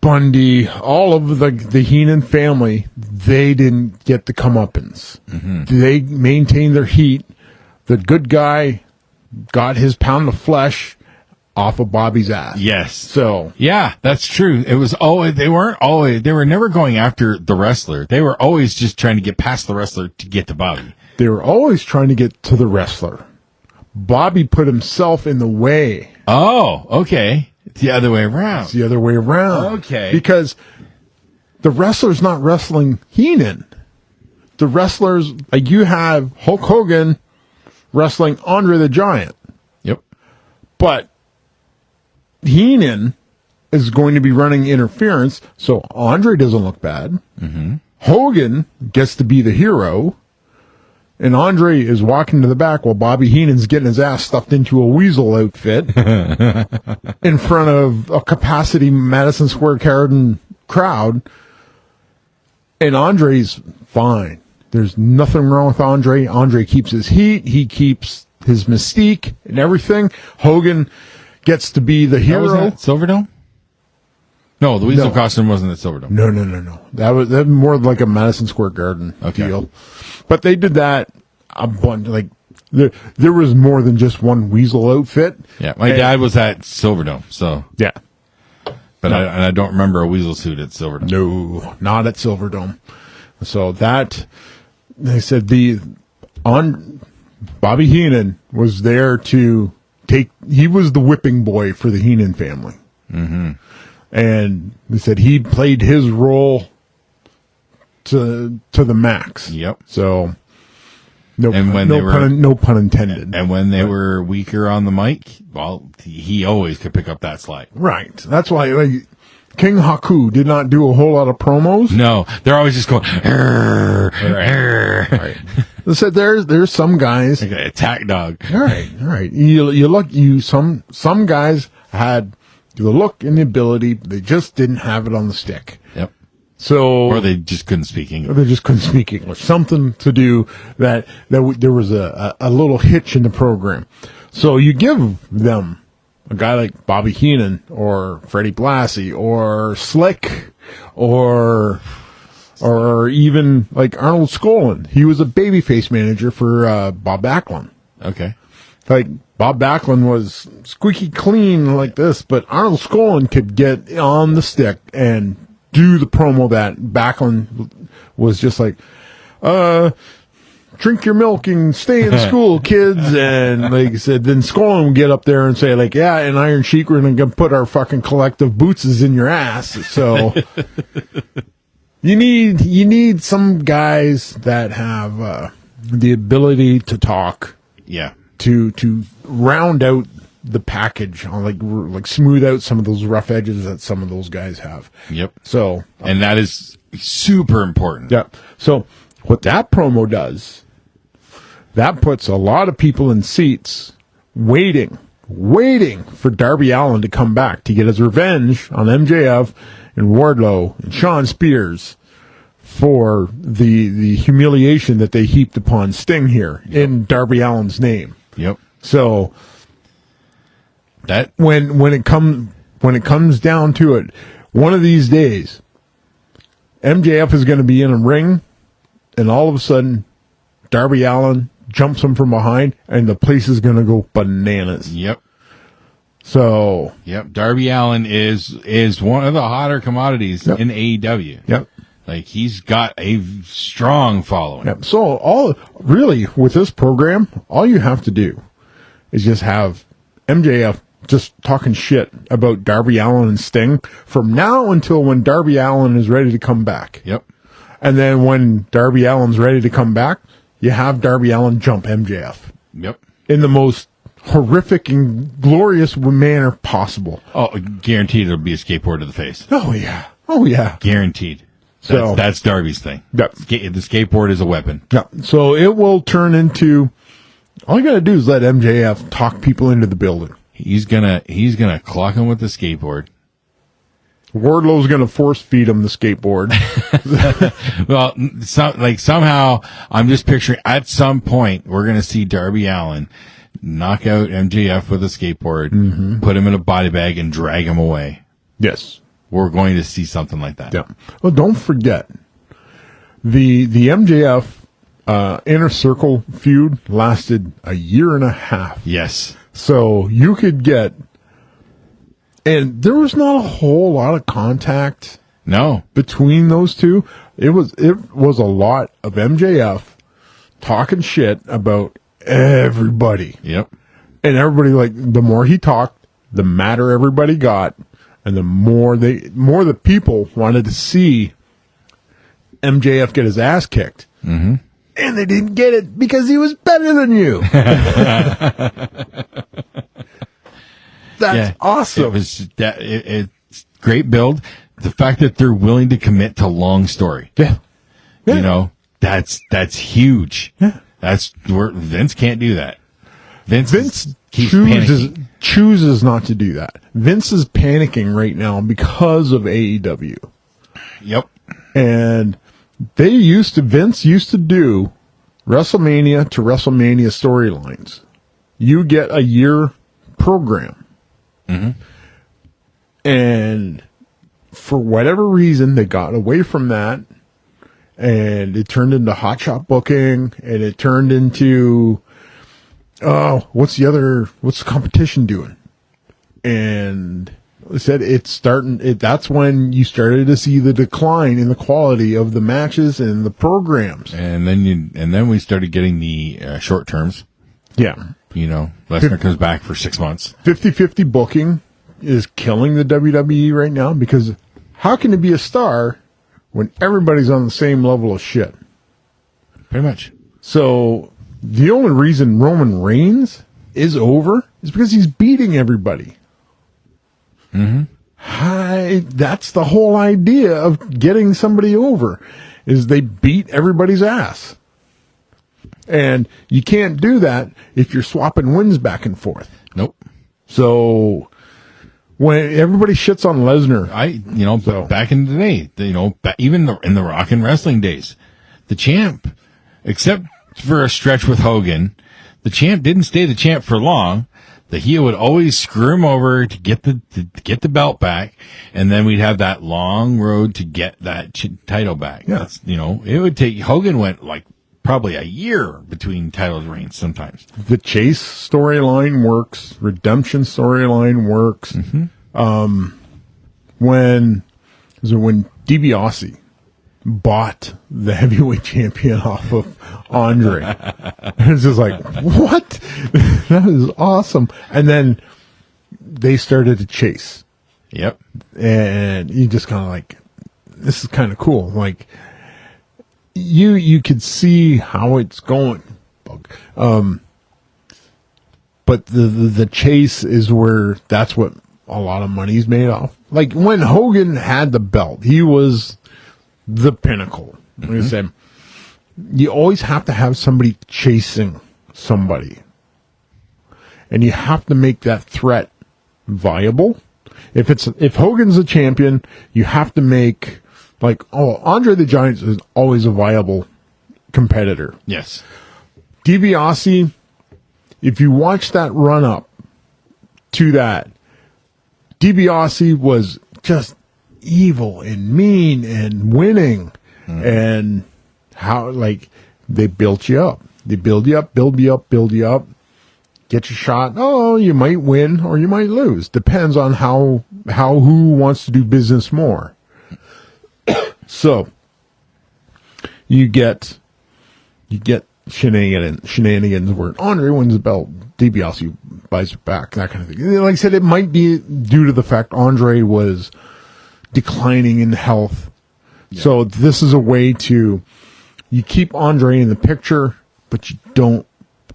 Speaker 7: Bundy, all of the Heenan family, they didn't get the comeuppance. Mm-hmm. They maintained their heat. The good guy got his pound of flesh off of Bobby's ass.
Speaker 6: Yes.
Speaker 7: So
Speaker 6: yeah, that's true. It was always, they were never going after the wrestler. They were always just trying to get past the wrestler to get to Bobby.
Speaker 7: They were always trying to get to the wrestler. Bobby put himself in the way.
Speaker 6: Oh, okay. It's the other way around.
Speaker 7: It's the other way around.
Speaker 6: Okay.
Speaker 7: Because the wrestler's not wrestling Heenan. The wrestlers, like you have Hulk Hogan wrestling Andre the Giant.
Speaker 6: Yep.
Speaker 7: But Heenan is going to be running interference, so Andre doesn't look bad. Mm-hmm. Hogan gets to be the hero, and Andre is walking to the back while Bobby Heenan's getting his ass stuffed into a weasel outfit in front of a capacity Madison Square Garden crowd, and Andre's fine. There's nothing wrong with Andre. Andre keeps his heat. He keeps his mystique and everything. Hogan gets to be the hero.
Speaker 6: Was that Silverdome? No, the Weasel costume wasn't at Silverdome.
Speaker 7: No. That was more like a Madison Square Garden deal. But they did that a bunch. Like there was more than just one Weasel outfit.
Speaker 6: Yeah, my dad was at Silverdome, so
Speaker 7: yeah.
Speaker 6: But I don't remember a Weasel suit at Silverdome.
Speaker 7: No, not at Silverdome. So that they said Bobby Heenan was there to he was the whipping boy for the Heenan family. Mm-hmm. And they said he played his role to the max.
Speaker 6: Yep.
Speaker 7: So no pun intended.
Speaker 6: And when they were weaker on the mic, well, he always could pick up that slack.
Speaker 7: Right. That's why King Haku did not do a whole lot of promos.
Speaker 6: No, they're always just going. Right.
Speaker 7: They said there's some guys
Speaker 6: like an attack dog.
Speaker 7: All right. Some guys had the look and the ability, they just didn't have it on the stick.
Speaker 6: Yep.
Speaker 7: So
Speaker 6: or they just couldn't speak English. Something to do that there was a little hitch in the program. So you give them a guy like Bobby Heenan or Freddie Blassie or Slick or even like Arnold Skolin. He was a babyface manager for Bob Backlund. Okay.
Speaker 7: Like Bob Backlund was squeaky clean like this, but Arnold Skolin could get on the stick and do the promo that Backlund was just like, drink your milk and stay in school, kids. And like I said, then Skolin would get up there and say like, yeah, in Iron Sheik, we're going to put our fucking collective bootses in your ass. So you need some guys that have the ability to talk.
Speaker 6: Yeah.
Speaker 7: To round out the package, like smooth out some of those rough edges that some of those guys have.
Speaker 6: Yep.
Speaker 7: So,
Speaker 6: and that is super important.
Speaker 7: Yeah. So what that promo does, that puts a lot of people in seats waiting for Darby Allin to come back to get his revenge on MJF and Wardlow and Shawn Spears for the humiliation that they heaped upon Sting here in Darby Allin's name.
Speaker 6: Yep.
Speaker 7: So
Speaker 6: that
Speaker 7: when it comes down to it, one of these days, MJF is going to be in a ring, and all of a sudden, Darby Allin jumps him from behind, and the place is going to go bananas.
Speaker 6: Yep.
Speaker 7: So,
Speaker 6: Yep. Darby Allin is one of the hotter commodities in AEW.
Speaker 7: yep.
Speaker 6: Like, he's got a strong following.
Speaker 7: Yep. So really with this program, all you have to do is just have MJF just talking shit about Darby Allin and Sting from now until when Darby Allin is ready to come back.
Speaker 6: Yep.
Speaker 7: And then when Darby Allin's ready to come back, you have Darby Allin jump MJF
Speaker 6: Yep.
Speaker 7: in the most horrific and glorious manner possible.
Speaker 6: Oh, guaranteed it'll be a skateboard to the face.
Speaker 7: Oh yeah. Oh yeah.
Speaker 6: Guaranteed.
Speaker 7: So-
Speaker 6: That's Darby's thing.
Speaker 7: Yep.
Speaker 6: The skateboard is a weapon.
Speaker 7: Yeah. So it will turn into, all you got to do is let MJF talk people into the building.
Speaker 6: He's gonna clock him with the skateboard.
Speaker 7: Wardlow's going to force feed him the skateboard.
Speaker 6: Well, somehow I'm just picturing at some point we're gonna see Darby Allin knock out MJF with a skateboard, put him in a body bag, and drag him away.
Speaker 7: Yes.
Speaker 6: We're going to see something like that.
Speaker 7: Yeah. Well, don't forget the MJF Inner Circle feud lasted a year and a half.
Speaker 6: Yes.
Speaker 7: So you could get, and there was not a whole lot of contact
Speaker 6: No.
Speaker 7: between those two. It was a lot of MJF talking shit about everybody.
Speaker 6: Yep.
Speaker 7: And everybody, like, the more he talked, the madder everybody got, and the more the people wanted to see MJF get his ass kicked. Mm-hmm. And they didn't get it because he was better than you. That's awesome.
Speaker 6: It was it's great build. The fact that they're willing to commit to long story.
Speaker 7: Yeah.
Speaker 6: You know, that's huge.
Speaker 7: Yeah.
Speaker 6: That's where Vince can't do that. Vince keeps
Speaker 7: chooses not to do that. Vince is panicking right now because of AEW.
Speaker 6: Yep.
Speaker 7: And Vince used to do WrestleMania to WrestleMania storylines. You get a year program. Mm-hmm. And for whatever reason, they got away from that. And it turned into hot shot booking, and it turned into, what's the competition doing? And I said that's when you started to see the decline in the quality of the matches and the programs.
Speaker 6: And then we started getting the short terms.
Speaker 7: Yeah.
Speaker 6: You know, Lesnar comes back for 6 months.
Speaker 7: 50-50 booking is killing the WWE right now, because how can it be a star when everybody's on the same level of shit?
Speaker 6: Pretty much.
Speaker 7: So the only reason Roman Reigns is over is because he's beating everybody. Mm-hmm. That's the whole idea of getting somebody over, is they beat everybody's ass. And you can't do that if you're swapping wins back and forth.
Speaker 6: Nope.
Speaker 7: So when everybody shits on Lesnar,
Speaker 6: back in the day, even in the Rock and Wrestling days, the champ, except for a stretch with Hogan, the champ didn't stay the champ for long. The heel would always screw him over to get the belt back, and then we'd have that long road to get that title back.
Speaker 7: Yeah.
Speaker 6: It would take, Hogan went like probably a year between title reigns sometimes.
Speaker 7: the Chase storyline works, redemption storyline works. Mm-hmm. When DiBiase bought the heavyweight champion off of Andre, it's just like, what? That is awesome. And then they started to chase.
Speaker 6: Yep.
Speaker 7: And you just kind of like, this is kind of cool. Like, you could see how it's going. But the chase is where that's what a lot of money's made off. Like when Hogan had the belt, he was the pinnacle. Like I said, you always have to have somebody chasing somebody. And you have to make that threat viable. If Hogan's a champion, you have to make, Andre the Giant is always a viable competitor.
Speaker 6: Yes.
Speaker 7: DiBiase, if you watch that run up to that, DiBiase was just evil and mean and winning, and how like they built you up. They build you up, build you up, build you up. Get your shot. Oh, you might win or you might lose. Depends on how who wants to do business more. So you get shenanigans where Andre wins the belt, DiBiase buys it back, that kind of thing. Like I said, it might be due to the fact Andre was declining in health. Yeah. So this is a way to, you keep Andre in the picture, but you don't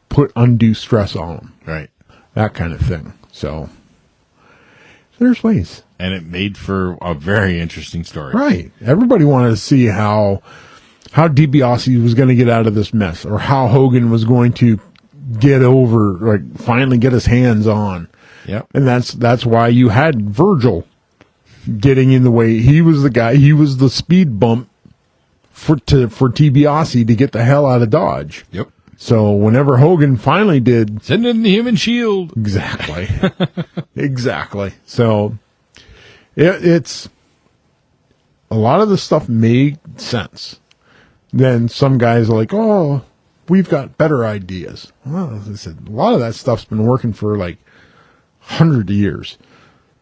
Speaker 7: put undue stress on him.
Speaker 6: Right.
Speaker 7: That kind of thing. So there's ways.
Speaker 6: And it made for a very interesting story.
Speaker 7: Right. Everybody wanted to see how DiBiase was going to get out of this mess, or how Hogan was going to get over, like finally get his hands on.
Speaker 6: Yep.
Speaker 7: And that's why you had Virgil getting in the way. He was the guy. He was the speed bump for DiBiase to get the hell out of Dodge.
Speaker 6: Yep.
Speaker 7: So whenever Hogan finally did,
Speaker 6: send in the human shield.
Speaker 7: Exactly. Exactly. So it's a lot of the stuff made sense. Then some guys are like, oh, we've got better ideas. Well, as I said, a lot of that stuff's been working for like 100 years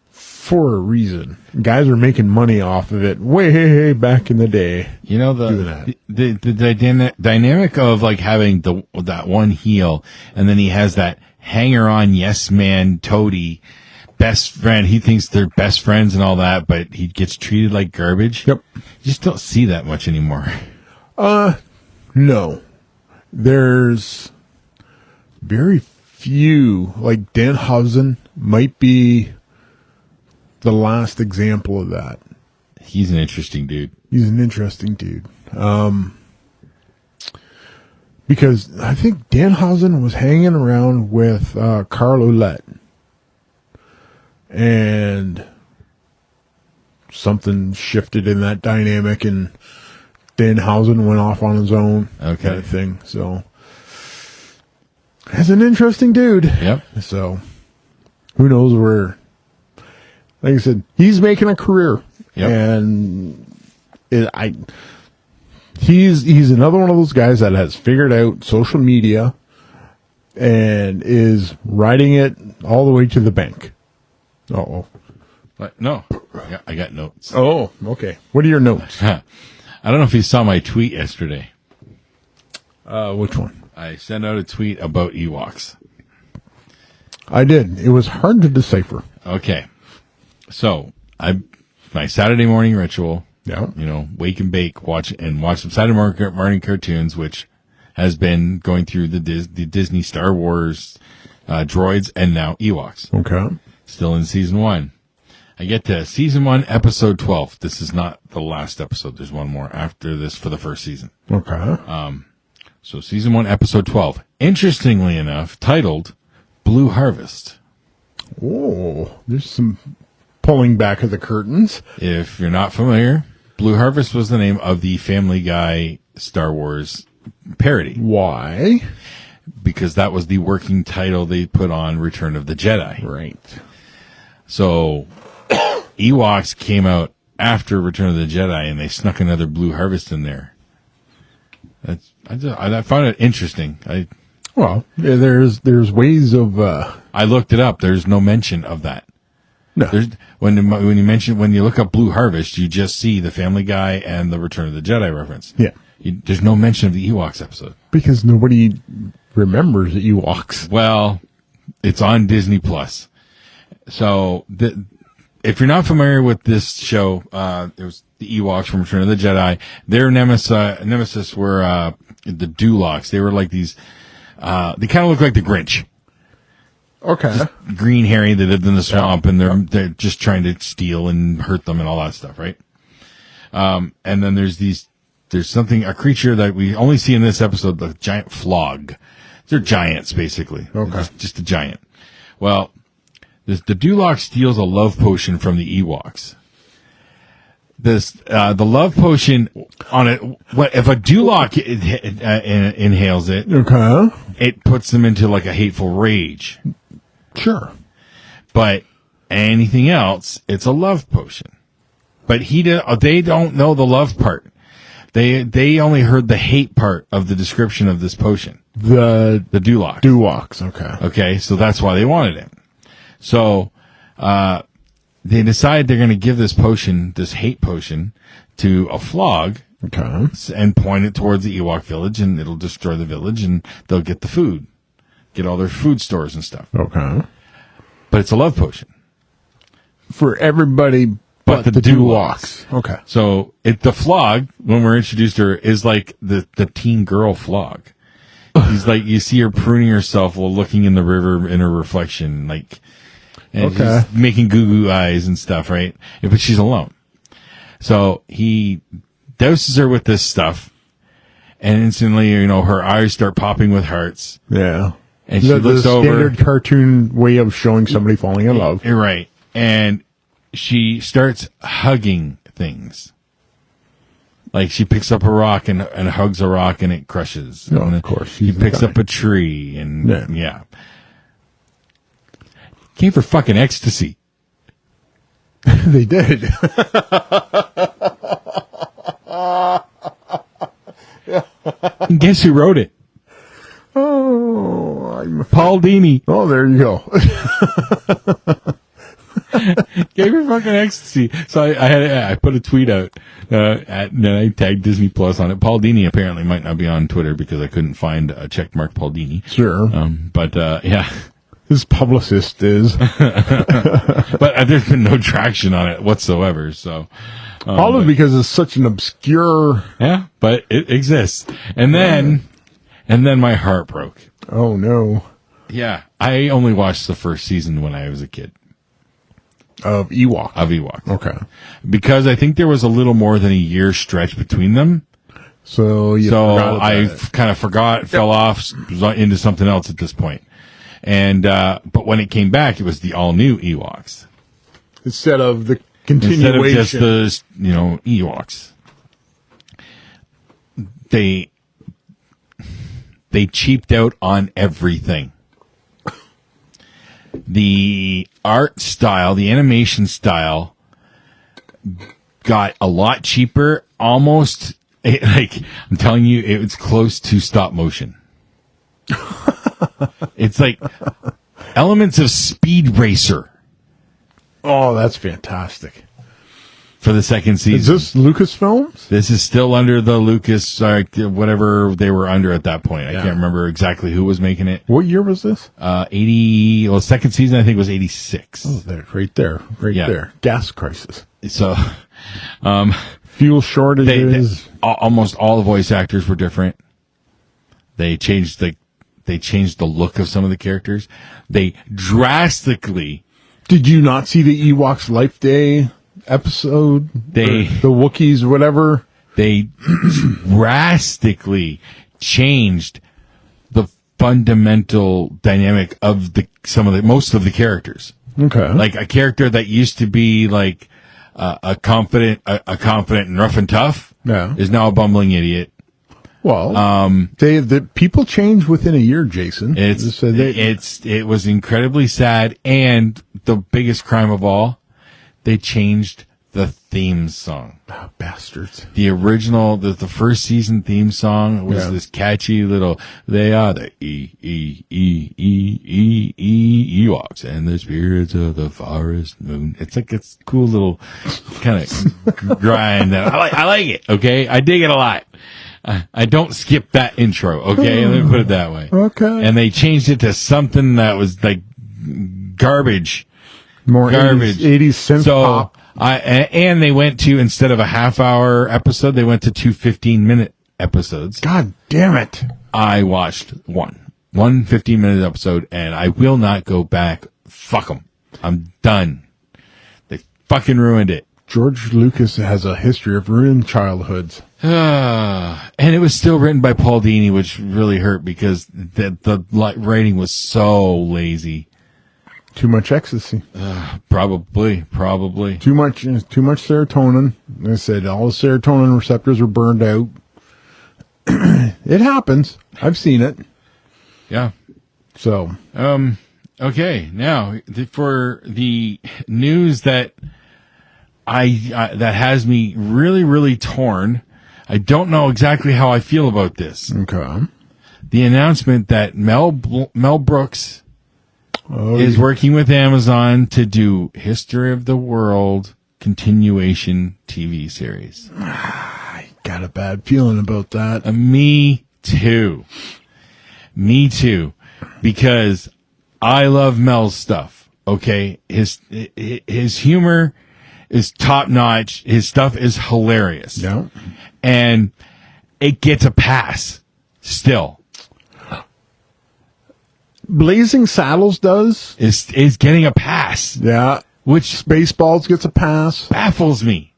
Speaker 7: for a reason. Guys are making money off of it way back in the day.
Speaker 6: You know, the dynamic of like having that one heel, and then he has that hanger-on yes man toady best friend. He thinks they're best friends and all that, but he gets treated like garbage.
Speaker 7: Yep.
Speaker 6: You just don't see that much anymore.
Speaker 7: No. There's very few, like Danhausen might be the last example of that.
Speaker 6: He's an interesting dude.
Speaker 7: He's an interesting dude. Because I think Danhausen was hanging around with Carl Ouellette. And something shifted in that dynamic, and Danhausen went off on his own,
Speaker 6: okay,
Speaker 7: kind of thing. So, he's an interesting dude.
Speaker 6: Yep.
Speaker 7: So, who knows where? Like I said, he's making a career,
Speaker 6: yep,
Speaker 7: and he's another one of those guys that has figured out social media and is riding it all the way to the bank. Uh-oh.
Speaker 6: What? No, I got notes.
Speaker 7: Oh, okay. What are your notes?
Speaker 6: I don't know if you saw my tweet yesterday.
Speaker 7: Which one?
Speaker 6: I sent out a tweet about Ewoks.
Speaker 7: I did. It was hard to decipher.
Speaker 6: Okay. So, my Saturday morning ritual,
Speaker 7: Yeah.
Speaker 6: you know, wake and bake, watch some Saturday morning cartoons, which has been going through the Disney Star Wars droids and now Ewoks.
Speaker 7: Okay.
Speaker 6: Still in season 1. I get to season 1, episode 12. This is not the last episode. There's one more after this for the first season.
Speaker 7: Okay.
Speaker 6: So season 1, episode 12. Interestingly enough, titled Blue Harvest.
Speaker 7: Oh, there's some pulling back of the curtains.
Speaker 6: If you're not familiar, Blue Harvest was the name of the Family Guy Star Wars parody.
Speaker 7: Why?
Speaker 6: Because that was the working title they put on Return of the Jedi.
Speaker 7: Right.
Speaker 6: So Ewoks came out after Return of the Jedi, and they snuck another Blue Harvest in there. I found it interesting.
Speaker 7: Well, there's ways of.
Speaker 6: I looked it up. There's no mention of that.
Speaker 7: No.
Speaker 6: When you look up Blue Harvest, you just see the Family Guy and the Return of the Jedi reference.
Speaker 7: Yeah.
Speaker 6: There's no mention of the Ewoks episode.
Speaker 7: Because nobody remembers Ewoks.
Speaker 6: Well, it's on Disney Plus. So if you're not familiar with this show, it was the Ewoks from Return of the Jedi. Their nemesis were the Dulocs. They were like these. They kind of look like the Grinch.
Speaker 7: Okay.
Speaker 6: Green hairy that lived in the swamp, and they're just trying to steal and hurt them and all that stuff, right? And then there's a creature that we only see in this episode, the giant flog. They're giants, basically.
Speaker 7: Okay.
Speaker 6: Just a giant. Well, the Duloc steals a love potion from the Ewoks. The love potion on it, if a Duloc inhales it,
Speaker 7: Okay.
Speaker 6: it puts them into like a hateful rage.
Speaker 7: Sure.
Speaker 6: But anything else, it's a love potion. but they don't know the love part. They only heard the hate part of the description of this potion.
Speaker 7: The
Speaker 6: Duloc.
Speaker 7: Dulocs. Okay.
Speaker 6: Okay, so that's why they wanted it. So they decide they're going to give this potion, this hate potion, to a flog.
Speaker 7: Okay.
Speaker 6: And point it towards the Ewok village, and it'll destroy the village, and they'll get the food, get all their food stores and stuff.
Speaker 7: Okay.
Speaker 6: But it's a love potion
Speaker 7: For everybody but the Dulocs. Okay.
Speaker 6: So the flog, when we're introduced to her, is like the teen girl flog. He's like, you see her pruning herself while looking in the river in her reflection, like, and she's making goo goo eyes and stuff, right? But she's alone. So he douses her with this stuff, and instantly, her eyes start popping with hearts.
Speaker 7: Yeah.
Speaker 6: And she looks
Speaker 7: the
Speaker 6: over.
Speaker 7: Standard cartoon way of showing somebody falling in love.
Speaker 6: You're right. And she starts hugging things. Like she picks up a rock and hugs a rock and it crushes.
Speaker 7: No,
Speaker 6: and
Speaker 7: of course.
Speaker 6: She picks up a tree and yeah. Came for fucking ecstasy.
Speaker 7: They did.
Speaker 6: And guess who wrote it?
Speaker 7: Oh,
Speaker 6: Paul Dini.
Speaker 7: Oh, there you go.
Speaker 6: Gave her fucking ecstasy. So I put a tweet out, and I tagged Disney Plus on it. Paul Dini apparently might not be on Twitter because I couldn't find a checkmark Paul Dini.
Speaker 7: Sure.
Speaker 6: But yeah.
Speaker 7: His publicist is.
Speaker 6: But there's been no traction on it whatsoever, so.
Speaker 7: Probably because it's such an obscure.
Speaker 6: Yeah, but it exists. And then my heart broke.
Speaker 7: Oh no.
Speaker 6: Yeah. I only watched the first season when I was a kid.
Speaker 7: Of Ewok. Okay.
Speaker 6: Because I think there was a little more than a year stretch between them.
Speaker 7: So
Speaker 6: I kind of forgot, fell off, was into something else at this point. And, but when it came back, it was the all new Ewoks.
Speaker 7: Instead of the continuation.
Speaker 6: Instead of just the, Ewoks. They cheaped out on everything. The art style, the animation style got a lot cheaper. Almost, I'm telling you, it was close to stop motion. It's like elements of Speed Racer.
Speaker 7: Oh, that's fantastic.
Speaker 6: For the second season.
Speaker 7: Is this Lucasfilms?
Speaker 6: This is still under the Lucas, whatever they were under at that point. I can't remember exactly who was making it.
Speaker 7: What year was this?
Speaker 6: 80, second season I think was 86.
Speaker 7: Oh, right there. Gas crisis.
Speaker 6: So,
Speaker 7: fuel shortages.
Speaker 6: Almost all the voice actors were different. They changed the look of some of the characters. They drastically.
Speaker 7: Did you not see the Ewoks Life Day episode? The Wookiees, whatever.
Speaker 6: They drastically changed the fundamental dynamic of most of the characters.
Speaker 7: Okay.
Speaker 6: Like a character that used to be like a confident and rough and tough is now a bumbling idiot.
Speaker 7: Well, the people change within a year, Jason.
Speaker 6: It was incredibly sad, and the biggest crime of all, they changed the theme song.
Speaker 7: Oh, bastards!
Speaker 6: The original, the first season theme song was this catchy little. They are the Ewoks and the spirits of the forest moon. It's cool little kind of grind. I like it. Okay, I dig it a lot. I don't skip that intro, okay? Let me put it that way.
Speaker 7: Okay.
Speaker 6: And they changed it to something that was like garbage.
Speaker 7: More garbage. 80s synth pop.
Speaker 6: And they went to, instead of a half-hour episode, they went to 2 15-minute episodes.
Speaker 7: God damn it.
Speaker 6: I watched one 15-minute episode, and I will not go back. Fuck them. I'm done. They fucking ruined it.
Speaker 7: George Lucas has a history of ruined childhoods.
Speaker 6: And it was still written by Paul Dini, which really hurt because the writing was so lazy.
Speaker 7: Too much ecstasy.
Speaker 6: Probably.
Speaker 7: Too much serotonin. Like I said, all the serotonin receptors are burned out. It happens. I've seen it.
Speaker 6: Yeah.
Speaker 7: So.
Speaker 6: Okay. Now, for the news that that has me really, really torn. I don't know exactly how I feel about this.
Speaker 7: Okay.
Speaker 6: The announcement that Mel Brooks is working with Amazon to do History of the World continuation TV series.
Speaker 7: I got a bad feeling about that.
Speaker 6: Me too. Because I love Mel's stuff. Okay. His humor is top notch. His stuff is hilarious.
Speaker 7: Yeah.
Speaker 6: And it gets a pass still.
Speaker 7: Blazing Saddles does.
Speaker 6: Is getting a pass.
Speaker 7: Yeah.
Speaker 6: Which
Speaker 7: Spaceballs gets a pass.
Speaker 6: baffles me.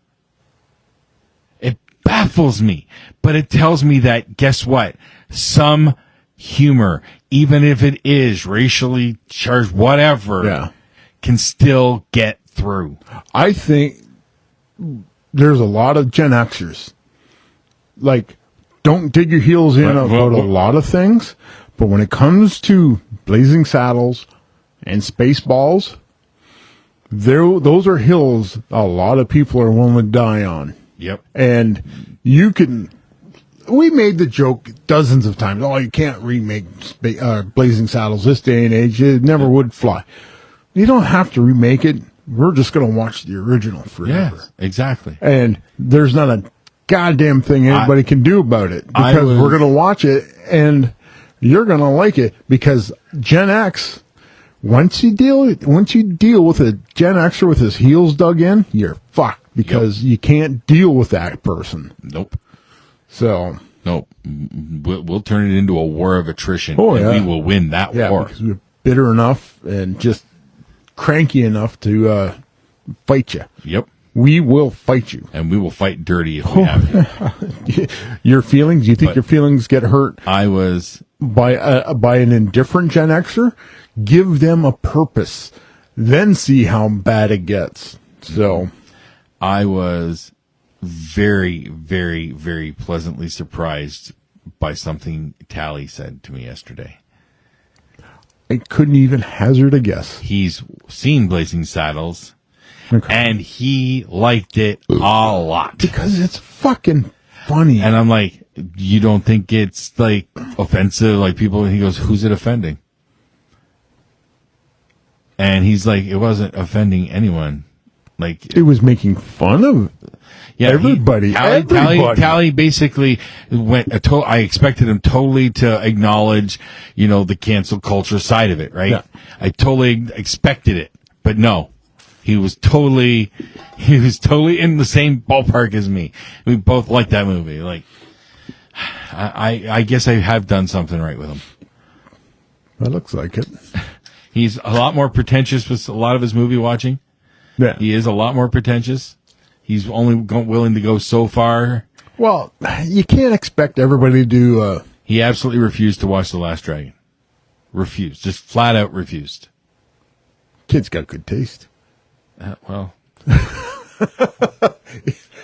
Speaker 6: It baffles me. But it tells me that, guess what? Some humor, even if it is racially charged, whatever,
Speaker 7: Yeah.
Speaker 6: can still get through.
Speaker 7: I think there's a lot of Gen Xers. Like, don't dig your heels in
Speaker 6: Right,
Speaker 7: about a lot of things, but when it comes to Blazing Saddles and Spaceballs, those are hills a lot of people are willing to die on.
Speaker 6: Yep.
Speaker 7: And we made the joke dozens of times. Oh, you can't remake Blazing Saddles this day and age. It never would fly. You don't have to remake it. We're just going to watch the original forever.
Speaker 6: Yes, exactly.
Speaker 7: And there's not a goddamn thing anybody can do about it, because we're going to watch it and you're going to like it, because Gen X, once you deal with a Gen Xer with his heels dug in, you're fucked, because you can't deal with that person.
Speaker 6: Nope.
Speaker 7: So,
Speaker 6: Nope. We'll turn it into a war of attrition.
Speaker 7: Oh,
Speaker 6: and
Speaker 7: yeah.
Speaker 6: we will win that war.
Speaker 7: because we're bitter enough and just cranky enough to fight you.
Speaker 6: Yep.
Speaker 7: We will fight you.
Speaker 6: And we will fight dirty if we have to.
Speaker 7: Your feelings, you think your feelings get hurt
Speaker 6: I was
Speaker 7: by an indifferent Gen Xer? Give them a purpose, then see how bad it gets. So,
Speaker 6: very, very, very pleasantly surprised by something Tally said to me yesterday.
Speaker 7: I couldn't even hazard a guess.
Speaker 6: He's seen Blazing Saddles,
Speaker 7: Okay.
Speaker 6: and he liked it a lot.
Speaker 7: Because it's fucking funny.
Speaker 6: And I'm like, you don't think it's like offensive? Like people, he goes, who's it offending? And he's like, it wasn't offending anyone. Like,
Speaker 7: it was making fun of everybody.
Speaker 6: Tally basically went. I expected him totally to acknowledge, the cancel culture side of it, right?
Speaker 7: Yeah.
Speaker 6: I totally expected it, but no, he was totally in the same ballpark as me. We both liked that movie. Like, I guess I have done something right with him.
Speaker 7: That looks like it.
Speaker 6: He's a lot more pretentious with a lot of his movie watching.
Speaker 7: Yeah.
Speaker 6: He is a lot more pretentious. He's only willing to go so far.
Speaker 7: Well, you can't expect everybody to do.
Speaker 6: He absolutely refused to watch The Last Dragon. Refused. Just flat out refused.
Speaker 7: Kid's got good taste.
Speaker 6: Well.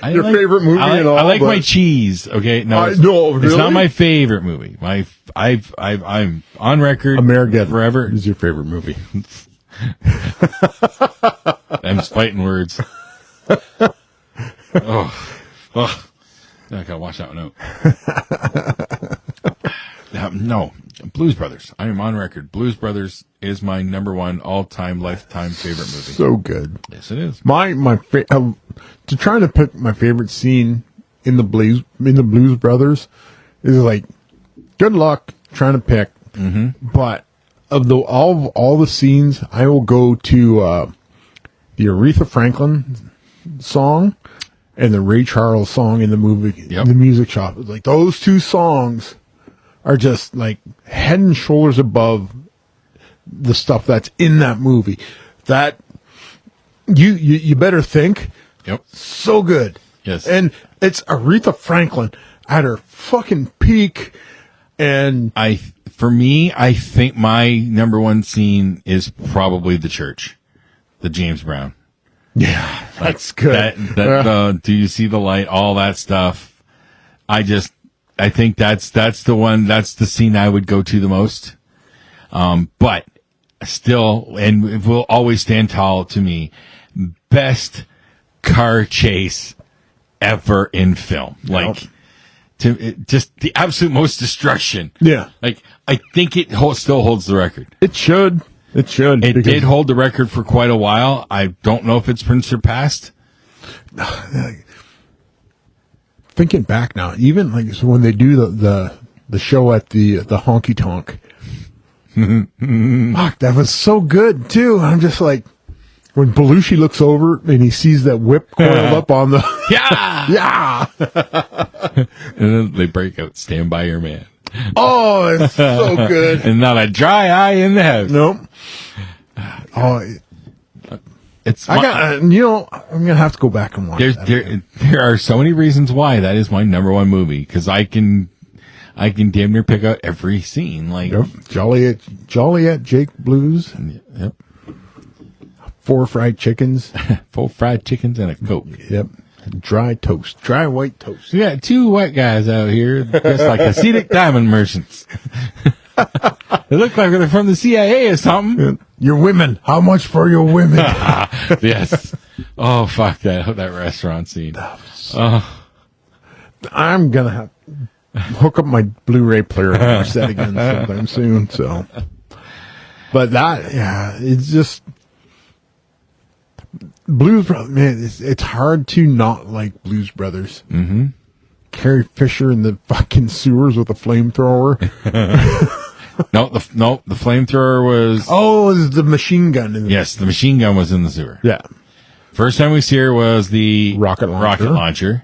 Speaker 7: Your favorite movie and all,
Speaker 6: I like
Speaker 7: but-
Speaker 6: my cheese. Okay, no,
Speaker 7: no,
Speaker 6: it's
Speaker 7: really?
Speaker 6: not my favorite movie. I'm on record.
Speaker 7: American
Speaker 6: forever.
Speaker 7: is your favorite movie.
Speaker 6: I'm fighting words. Oh, I gotta watch that one out. No, Blues Brothers. I am on record. Blues Brothers is my number one all-time, lifetime favorite movie.
Speaker 7: So good.
Speaker 6: Yes, it is.
Speaker 7: To try to pick my favorite scene in the Blues Brothers is like, good luck trying to pick. Mm-hmm. But of all the scenes, I will go to the Aretha Franklin song and the Ray Charles song in the movie,
Speaker 6: Yep.
Speaker 7: The Music Shop. Like, those two songs are just like head and shoulders above the stuff that's in that movie. That you better think.
Speaker 6: Yep.
Speaker 7: So good.
Speaker 6: Yes.
Speaker 7: And it's Aretha Franklin at her fucking peak. And
Speaker 6: For me, I think my number one scene is probably the church, the James Brown.
Speaker 7: yeah, that's good.
Speaker 6: Do you see the light? All that stuff. I think that's the one. That's the scene I would go to the most. But still, and it will always stand tall to me. Best car chase ever in film. Like, just the absolute most destruction.
Speaker 7: Yeah.
Speaker 6: Like, I think it still holds the record.
Speaker 7: It should. It should.
Speaker 6: It
Speaker 7: because-
Speaker 6: did hold the record for quite a while. I don't know if it's been surpassed.
Speaker 7: Thinking back now, even like so when they do the show at the honky tonk, fuck, that was so good too. I'm just like, when Belushi looks over and he sees that whip coiled up on the
Speaker 6: Yeah!
Speaker 7: yeah,
Speaker 6: And then they break out Stand By Your Man.
Speaker 7: oh, it's so good.
Speaker 6: And not a dry eye in the house.
Speaker 7: Nope. Oh,
Speaker 6: It's
Speaker 7: I got I'm gonna have to go back and watch that.
Speaker 6: there are so many reasons why that is my number one movie, because I can damn near pick out every scene. Like,
Speaker 7: Yep. Joliet Jake Blues,
Speaker 6: yep,
Speaker 7: 4 fried chickens,
Speaker 6: 4 fried chickens and a Coke.
Speaker 7: yep, dry toast, dry white toast.
Speaker 6: We got 2 white guys out here dressed like Hasidic diamond merchants. They look like they're from the CIA or something.
Speaker 7: Your women, how much for your women?
Speaker 6: Yes. Oh, fuck that restaurant scene.
Speaker 7: I'm gonna have hook up my Blu-ray player and watch that again sometime soon. So, but that, yeah, it's just Blues Brothers. Man, it's hard to not like Blues Brothers. Mm-hmm. Carrie Fisher in the fucking sewers with a flamethrower.
Speaker 6: No, the flamethrower was.
Speaker 7: Oh, it was the machine gun. In the,
Speaker 6: Yes, the machine gun was in the sewer.
Speaker 7: yeah.
Speaker 6: First time we see her was the
Speaker 7: Rocket launcher.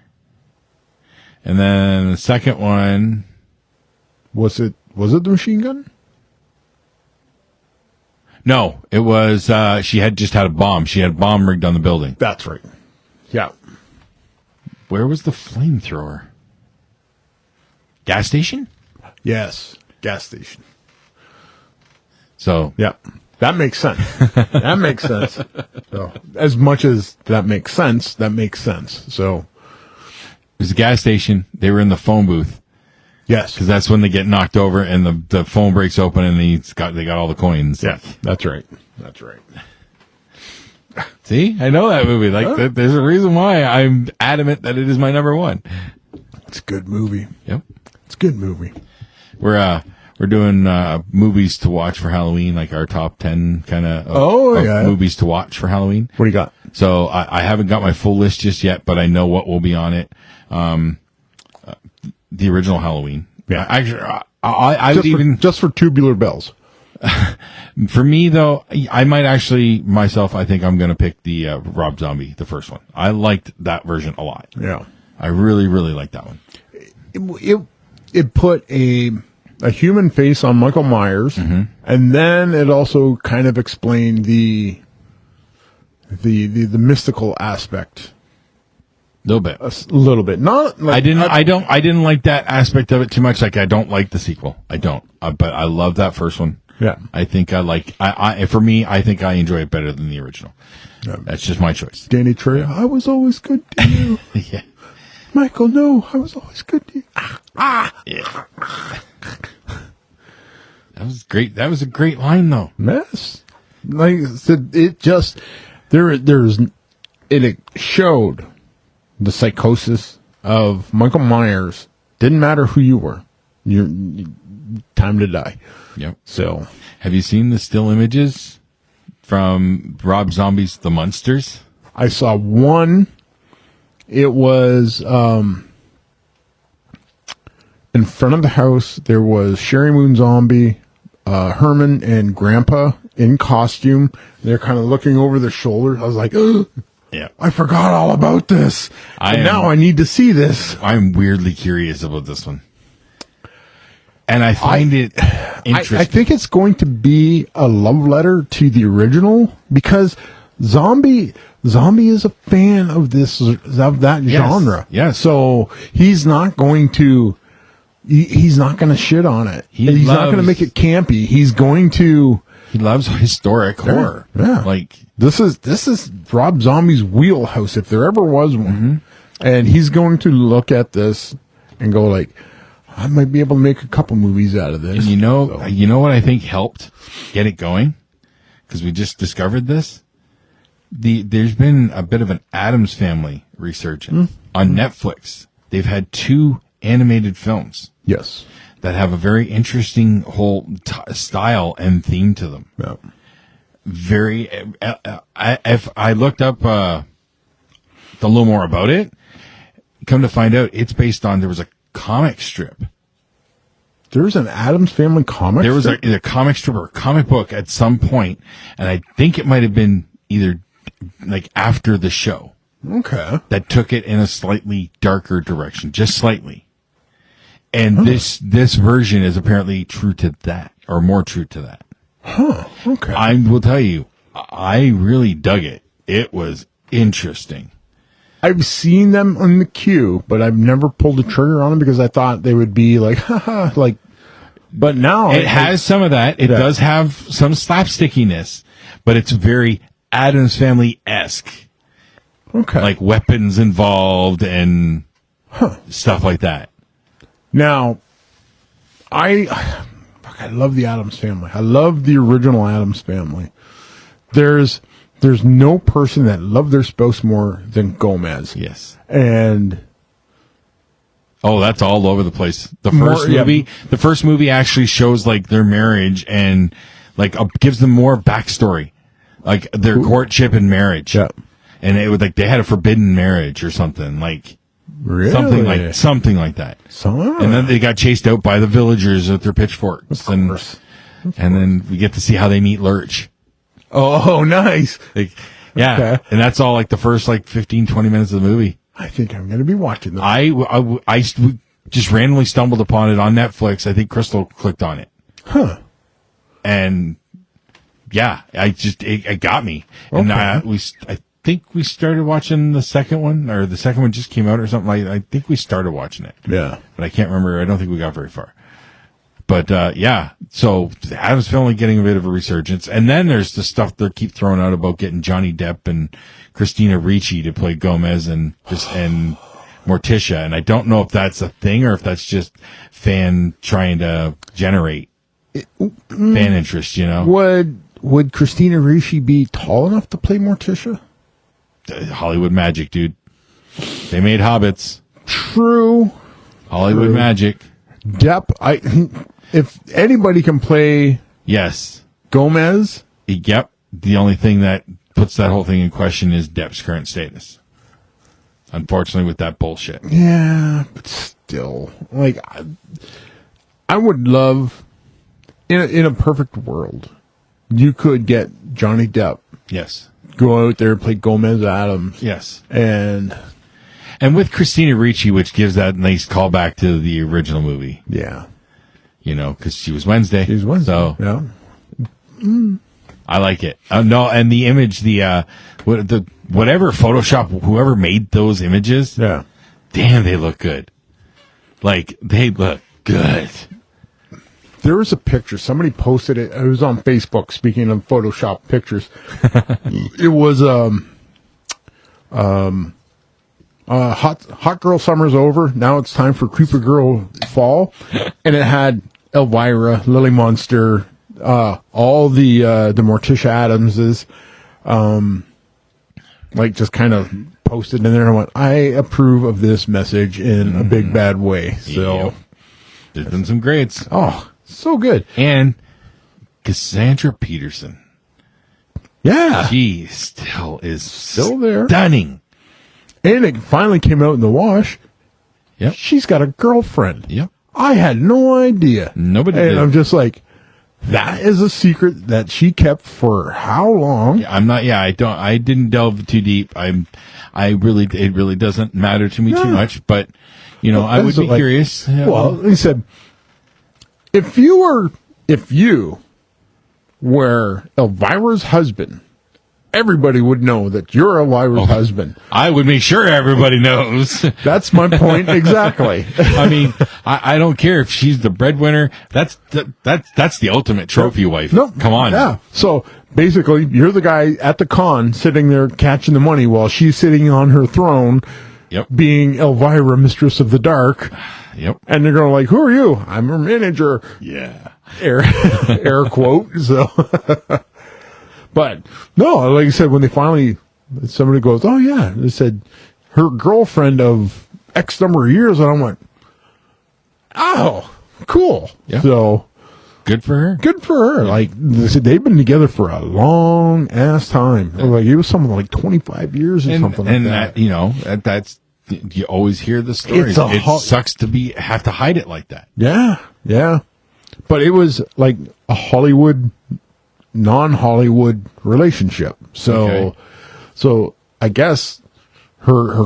Speaker 6: And then the second one.
Speaker 7: Was it the machine gun?
Speaker 6: No, it was, she had just had a bomb. She had a bomb rigged on the building.
Speaker 7: That's right. Yeah.
Speaker 6: Where was the flamethrower? Gas station?
Speaker 7: Yes. Gas station.
Speaker 6: So,
Speaker 7: Yeah. That makes sense. That makes sense. So, as much as that makes sense, So,
Speaker 6: it was a gas station. They were in the phone booth.
Speaker 7: yes.
Speaker 6: Because that's when they get knocked over and the phone breaks open and they got all the coins.
Speaker 7: Yeah, that's right. That's right.
Speaker 6: See? I know that movie. Like, there's a reason why I'm adamant that it is my number one.
Speaker 7: It's a good movie.
Speaker 6: Yep.
Speaker 7: It's a good movie.
Speaker 6: We're doing movies to watch for Halloween, like our top 10 kind of
Speaker 7: yeah.
Speaker 6: movies to watch for Halloween.
Speaker 7: What do you got?
Speaker 6: So I haven't got my full list just yet, but I know what will be on it. The original Halloween.
Speaker 7: Yeah.
Speaker 6: Actually, I would even
Speaker 7: just for Tubular Bells.
Speaker 6: for me though, I might actually myself. I think I'm going to pick the Rob Zombie, the first one. I liked that version a lot.
Speaker 7: Yeah.
Speaker 6: I really, really liked that one.
Speaker 7: It put a human face on Michael Myers, and then it also kind of explained the mystical aspect
Speaker 6: A little bit.
Speaker 7: a little bit. Not like,
Speaker 6: I didn't like that aspect of it too much. Like, I don't like the sequel. I don't. But I love that first one.
Speaker 7: Yeah.
Speaker 6: I think for me, I think I enjoy it better than the original.
Speaker 7: Yeah.
Speaker 6: That's just my choice.
Speaker 7: Danny Trejo. I was always good to you,
Speaker 6: Yeah.
Speaker 7: Michael. No, I was always good to you.
Speaker 6: Yeah. That was great. That was a great line though.
Speaker 7: Mess. Like I said, it just it showed the psychosis of Michael Myers. Didn't matter who you were. You're time to die.
Speaker 6: Yep.
Speaker 7: So,
Speaker 6: Have you seen the still images from Rob Zombie's The Munsters?
Speaker 7: I saw one. It was in front of the house. There was Sherry Moon Zombie, Herman, and Grandpa in costume. They're kind of looking over their shoulder. I was like, ugh,
Speaker 6: Yeah.
Speaker 7: I forgot all about this. Now I need to see this.
Speaker 6: I'm weirdly curious about this one. And I find it interesting.
Speaker 7: I think it's going to be a love letter to the original because Zombie is a fan of that genre.
Speaker 6: Yes.
Speaker 7: So he's not going to shit on it. He's not going to make it campy. He's going to.
Speaker 6: He loves historic horror.
Speaker 7: Yeah.
Speaker 6: Like,
Speaker 7: This is Rob Zombie's wheelhouse if there ever was one. And he's going to look at this and go like, I might be able to make a couple movies out of this.
Speaker 6: and you know what I think helped get it going? Because we just discovered this. there's been a bit of an Addams Family resurgence on Netflix. They've had 2 animated films
Speaker 7: Yes.
Speaker 6: that have a very interesting whole style and theme to them.
Speaker 7: Yeah.
Speaker 6: Very. If I looked up a little more about it, come to find out, it's based on, there was a comic strip.
Speaker 7: There's an Addams Family comic.
Speaker 6: There was
Speaker 7: strip?
Speaker 6: either a comic strip or a comic book at some point, and I think it might have been either like after the show
Speaker 7: Okay.
Speaker 6: that took it in a slightly darker direction, just slightly. And this version is apparently true to that, or more true to that.
Speaker 7: Okay.
Speaker 6: I will tell you, I really dug it. It was interesting.
Speaker 7: I've seen them on the queue, but I've never pulled the trigger on them because I thought they would be like, haha, like. But now
Speaker 6: It has some of that. It does have some slapstickiness, but it's very Addams Family-esque.
Speaker 7: Okay.
Speaker 6: Like weapons involved and stuff like that.
Speaker 7: Now, I love the Addams Family. I love the original Addams Family. There's no person that loved their spouse more than Gomez.
Speaker 6: Yes.
Speaker 7: And
Speaker 6: Oh, that's all over the place. The
Speaker 7: More-
Speaker 6: first
Speaker 7: yeah.
Speaker 6: movie, the first movie actually shows like their marriage and like gives them more backstory, like their courtship and marriage.
Speaker 7: Yeah.
Speaker 6: And it was like they had a forbidden marriage or something, like
Speaker 7: really,
Speaker 6: something like that.
Speaker 7: So,
Speaker 6: And then they got chased out by the villagers with their pitchforks,
Speaker 7: Of course.
Speaker 6: and then we get to see how they meet Lurch.
Speaker 7: Oh, nice.
Speaker 6: Like, yeah,
Speaker 7: Okay.
Speaker 6: and that's all like the first like 15, 20 minutes of the movie.
Speaker 7: I think I'm going to be watching them.
Speaker 6: I just randomly stumbled upon it on Netflix. I think Crystal clicked on it.
Speaker 7: Huh.
Speaker 6: And yeah, it got me. And
Speaker 7: Okay.
Speaker 6: I think we started watching the second one, or the second one just came out or something. I think we started watching it,
Speaker 7: Yeah.
Speaker 6: but I can't remember. I don't think we got very far. But yeah, so Addams Family getting a bit of a resurgence, and then there's the stuff they keep throwing out about getting Johnny Depp and Christina Ricci to play Gomez and Morticia, and I don't know if that's a thing or if that's just fan trying to generate fan interest. You know,
Speaker 7: Would Christina Ricci be tall enough to play Morticia?
Speaker 6: Hollywood magic, dude. They made Hobbits.
Speaker 7: True.
Speaker 6: Hollywood
Speaker 7: True.
Speaker 6: magic.
Speaker 7: Depp, if anybody can play
Speaker 6: Yes.
Speaker 7: Gomez,
Speaker 6: Yep. The only thing that puts that whole thing in question is Depp's current status. Unfortunately, with that bullshit.
Speaker 7: yeah, but still, like, I would love, in a perfect world, you could get Johnny Depp,
Speaker 6: Yes.
Speaker 7: go out there, play Gomez Adams,
Speaker 6: Yes.
Speaker 7: and
Speaker 6: And with Christina Ricci, which gives that nice callback to the original movie,
Speaker 7: yeah,
Speaker 6: you know, because she was Wednesday.
Speaker 7: she's one.
Speaker 6: So
Speaker 7: Yeah,
Speaker 6: I like it. No, and the image, whatever Photoshop, whoever made those images,
Speaker 7: yeah.
Speaker 6: damn, they look good. Like, they look good.
Speaker 7: There was a picture. Somebody posted it. It was on Facebook. Speaking of Photoshop pictures, it was hot girl summer's over. Now it's time for creeper girl fall, and it had Elvira, Lily Munster, all the Morticia Adamses, like just kind of posted in there. And I went, I approve of this message in a big bad way. So,
Speaker 6: Yep. There's been some greats.
Speaker 7: oh, so good.
Speaker 6: And Cassandra Peterson.
Speaker 7: Yeah.
Speaker 6: She still is
Speaker 7: Still there.
Speaker 6: stunning.
Speaker 7: And it finally came out in the wash.
Speaker 6: Yep.
Speaker 7: She's got a girlfriend.
Speaker 6: Yep.
Speaker 7: I had no idea.
Speaker 6: Nobody
Speaker 7: And
Speaker 6: did.
Speaker 7: I'm just like, that is a secret that she kept for how long?
Speaker 6: I'm not. Yeah, I didn't delve too deep. It really doesn't matter to me too
Speaker 7: Yeah.
Speaker 6: much. But you know, I would be
Speaker 7: like,
Speaker 6: curious.
Speaker 7: Well, he said, if you were Elvira's husband, everybody would know that you're Elvira's husband.
Speaker 6: I would make sure everybody knows.
Speaker 7: That's my point exactly.
Speaker 6: I mean, I don't care if she's the breadwinner. That's the ultimate trophy wife.
Speaker 7: No,
Speaker 6: Come on.
Speaker 7: Yeah. So basically, you're the guy at the con sitting there catching the money while she's sitting on her throne,
Speaker 6: Yep.
Speaker 7: being Elvira, Mistress of the Dark.
Speaker 6: Yep.
Speaker 7: And they're going like, "Who are you?" "I'm her manager."
Speaker 6: Yeah.
Speaker 7: Air quote. So, but no, like I said, when they finally somebody goes, "Oh yeah," they said her girlfriend of X number of years, and I went, "Oh, cool."
Speaker 6: Yeah.
Speaker 7: So
Speaker 6: Good for her.
Speaker 7: good for her. Like they said, they've been together for a long ass time. Like it was something like 25 years or something like
Speaker 6: And
Speaker 7: that.
Speaker 6: that, you know, that's you always hear the stories.
Speaker 7: It's a
Speaker 6: It sucks to have to hide it like that.
Speaker 7: Yeah, yeah. But it was like a Hollywood, non-Hollywood relationship. So,
Speaker 6: Okay.
Speaker 7: so I guess her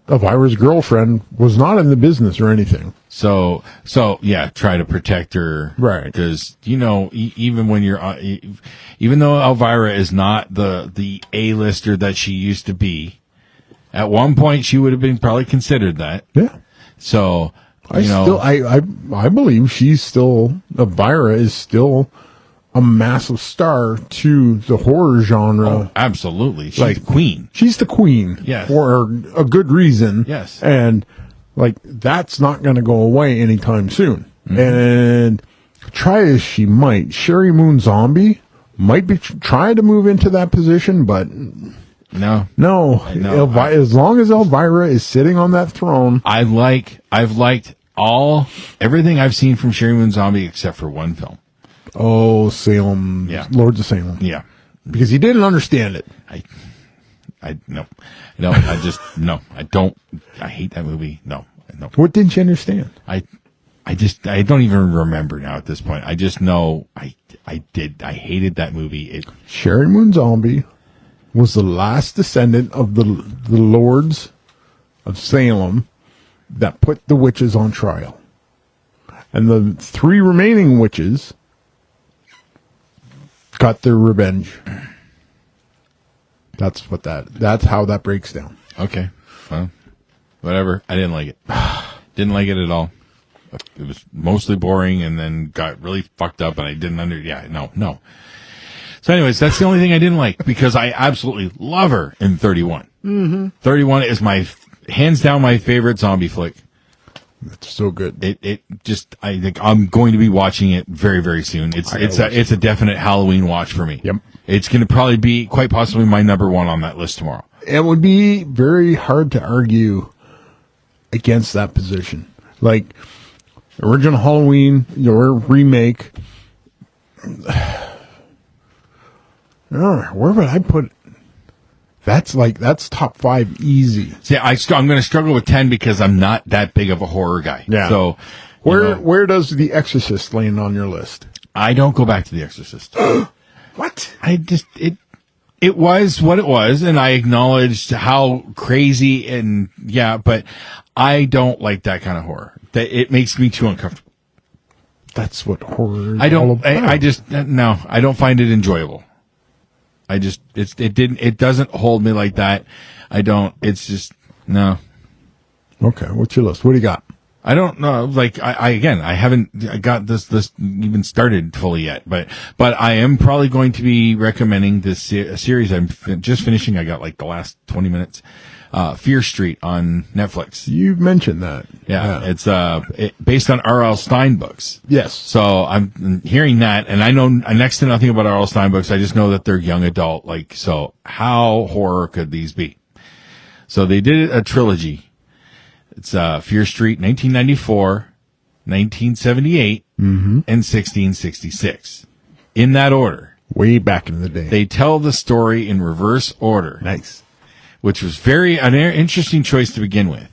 Speaker 7: Elvira's girlfriend was not in the business or anything.
Speaker 6: So yeah, try to protect her,
Speaker 7: Right.
Speaker 6: Because you know, even when you're, even though Elvira is not the A-lister that she used to be, at one point she would have been probably considered that.
Speaker 7: Yeah.
Speaker 6: So
Speaker 7: I believe she's still, Elvira is still a massive star to the horror genre.
Speaker 6: absolutely, she's
Speaker 7: Like-
Speaker 6: the queen.
Speaker 7: She's the queen.
Speaker 6: Yes.
Speaker 7: For a good reason.
Speaker 6: Yes.
Speaker 7: And like that's not going to go away anytime soon.
Speaker 6: Mm-hmm.
Speaker 7: And try as she might, Sherry Moon Zombie might be trying to move into that position, but
Speaker 6: No,
Speaker 7: no. As long as Elvira is sitting on that throne,
Speaker 6: I've liked everything I've seen from Sherry Moon Zombie except for one film.
Speaker 7: Salem,
Speaker 6: Yeah.
Speaker 7: Lords of Salem,
Speaker 6: Yeah,
Speaker 7: because he didn't understand it.
Speaker 6: I don't. I hate that movie. No.
Speaker 7: What didn't you understand?
Speaker 6: I don't even remember now at this point. I just know I hated that movie.
Speaker 7: Sherry Moon Zombie was the last descendant of the lords of Salem that put the witches on trial. And the 3 remaining witches got their revenge. That's how that breaks down.
Speaker 6: Okay, well, whatever. I didn't like it. Didn't like it at all. It was mostly boring, and then got really fucked up, and I didn't no. So anyways, that's the only thing I didn't like, because I absolutely love her in 31. Mm-hmm. 31 is hands down my favorite zombie flick.
Speaker 7: It's so good.
Speaker 6: I think I'm going to be watching it very, very soon. It's a definite Halloween watch for me.
Speaker 7: Yep.
Speaker 6: It's going to probably be quite possibly my number 1 on that list tomorrow.
Speaker 7: It would be very hard to argue against that position. Like, original Halloween, your remake. Where would I put it? That's top 5 easy.
Speaker 6: See, I'm going to struggle with 10 because I'm not that big of a horror guy.
Speaker 7: Yeah.
Speaker 6: So
Speaker 7: Where does The Exorcist land on your list?
Speaker 6: I don't go back to The Exorcist.
Speaker 7: What?
Speaker 6: It was what it was, and I acknowledged how crazy but I don't like that kind of horror. That it makes me too uncomfortable.
Speaker 7: That's what horror is
Speaker 6: I
Speaker 7: all
Speaker 6: don't.
Speaker 7: about.
Speaker 6: I don't find it enjoyable. It doesn't hold me like that. I don't. It's just no.
Speaker 7: Okay, what's your list? What do you got?
Speaker 6: I don't know. Like I haven't got this even started fully yet, but I am probably going to be recommending this series I'm just finishing. I got like the last 20 minutes. Fear Street on Netflix.
Speaker 7: You've mentioned that.
Speaker 6: Yeah. It's based on R.L. Stein books.
Speaker 7: Yes.
Speaker 6: So I'm hearing that, and I know next to nothing about R.L. Stein books. I just know that they're young adult. Like, so how horror could these be? So they did a trilogy. It's Fear Street, 1994, 1978, and 1666. In that order.
Speaker 7: Way back in the day.
Speaker 6: They tell the story in reverse order.
Speaker 7: Nice.
Speaker 6: Which was an interesting choice to begin with.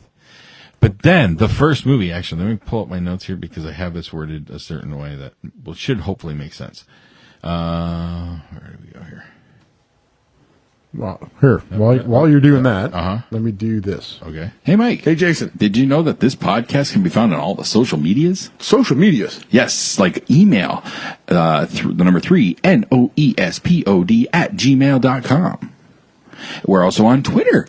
Speaker 6: But then the first movie, actually, let me pull up my notes here because I have this worded a certain way that should hopefully make sense. Where do we go here?
Speaker 7: Well, here, while you're doing that, let me do this.
Speaker 6: Okay.
Speaker 2: Hey, Mike.
Speaker 7: Hey, Jason.
Speaker 2: Did you know that this podcast can be found on all the social medias?
Speaker 7: Social medias.
Speaker 2: Yes, like email, the number 3, NOESPOD @gmail.com. We're also on Twitter.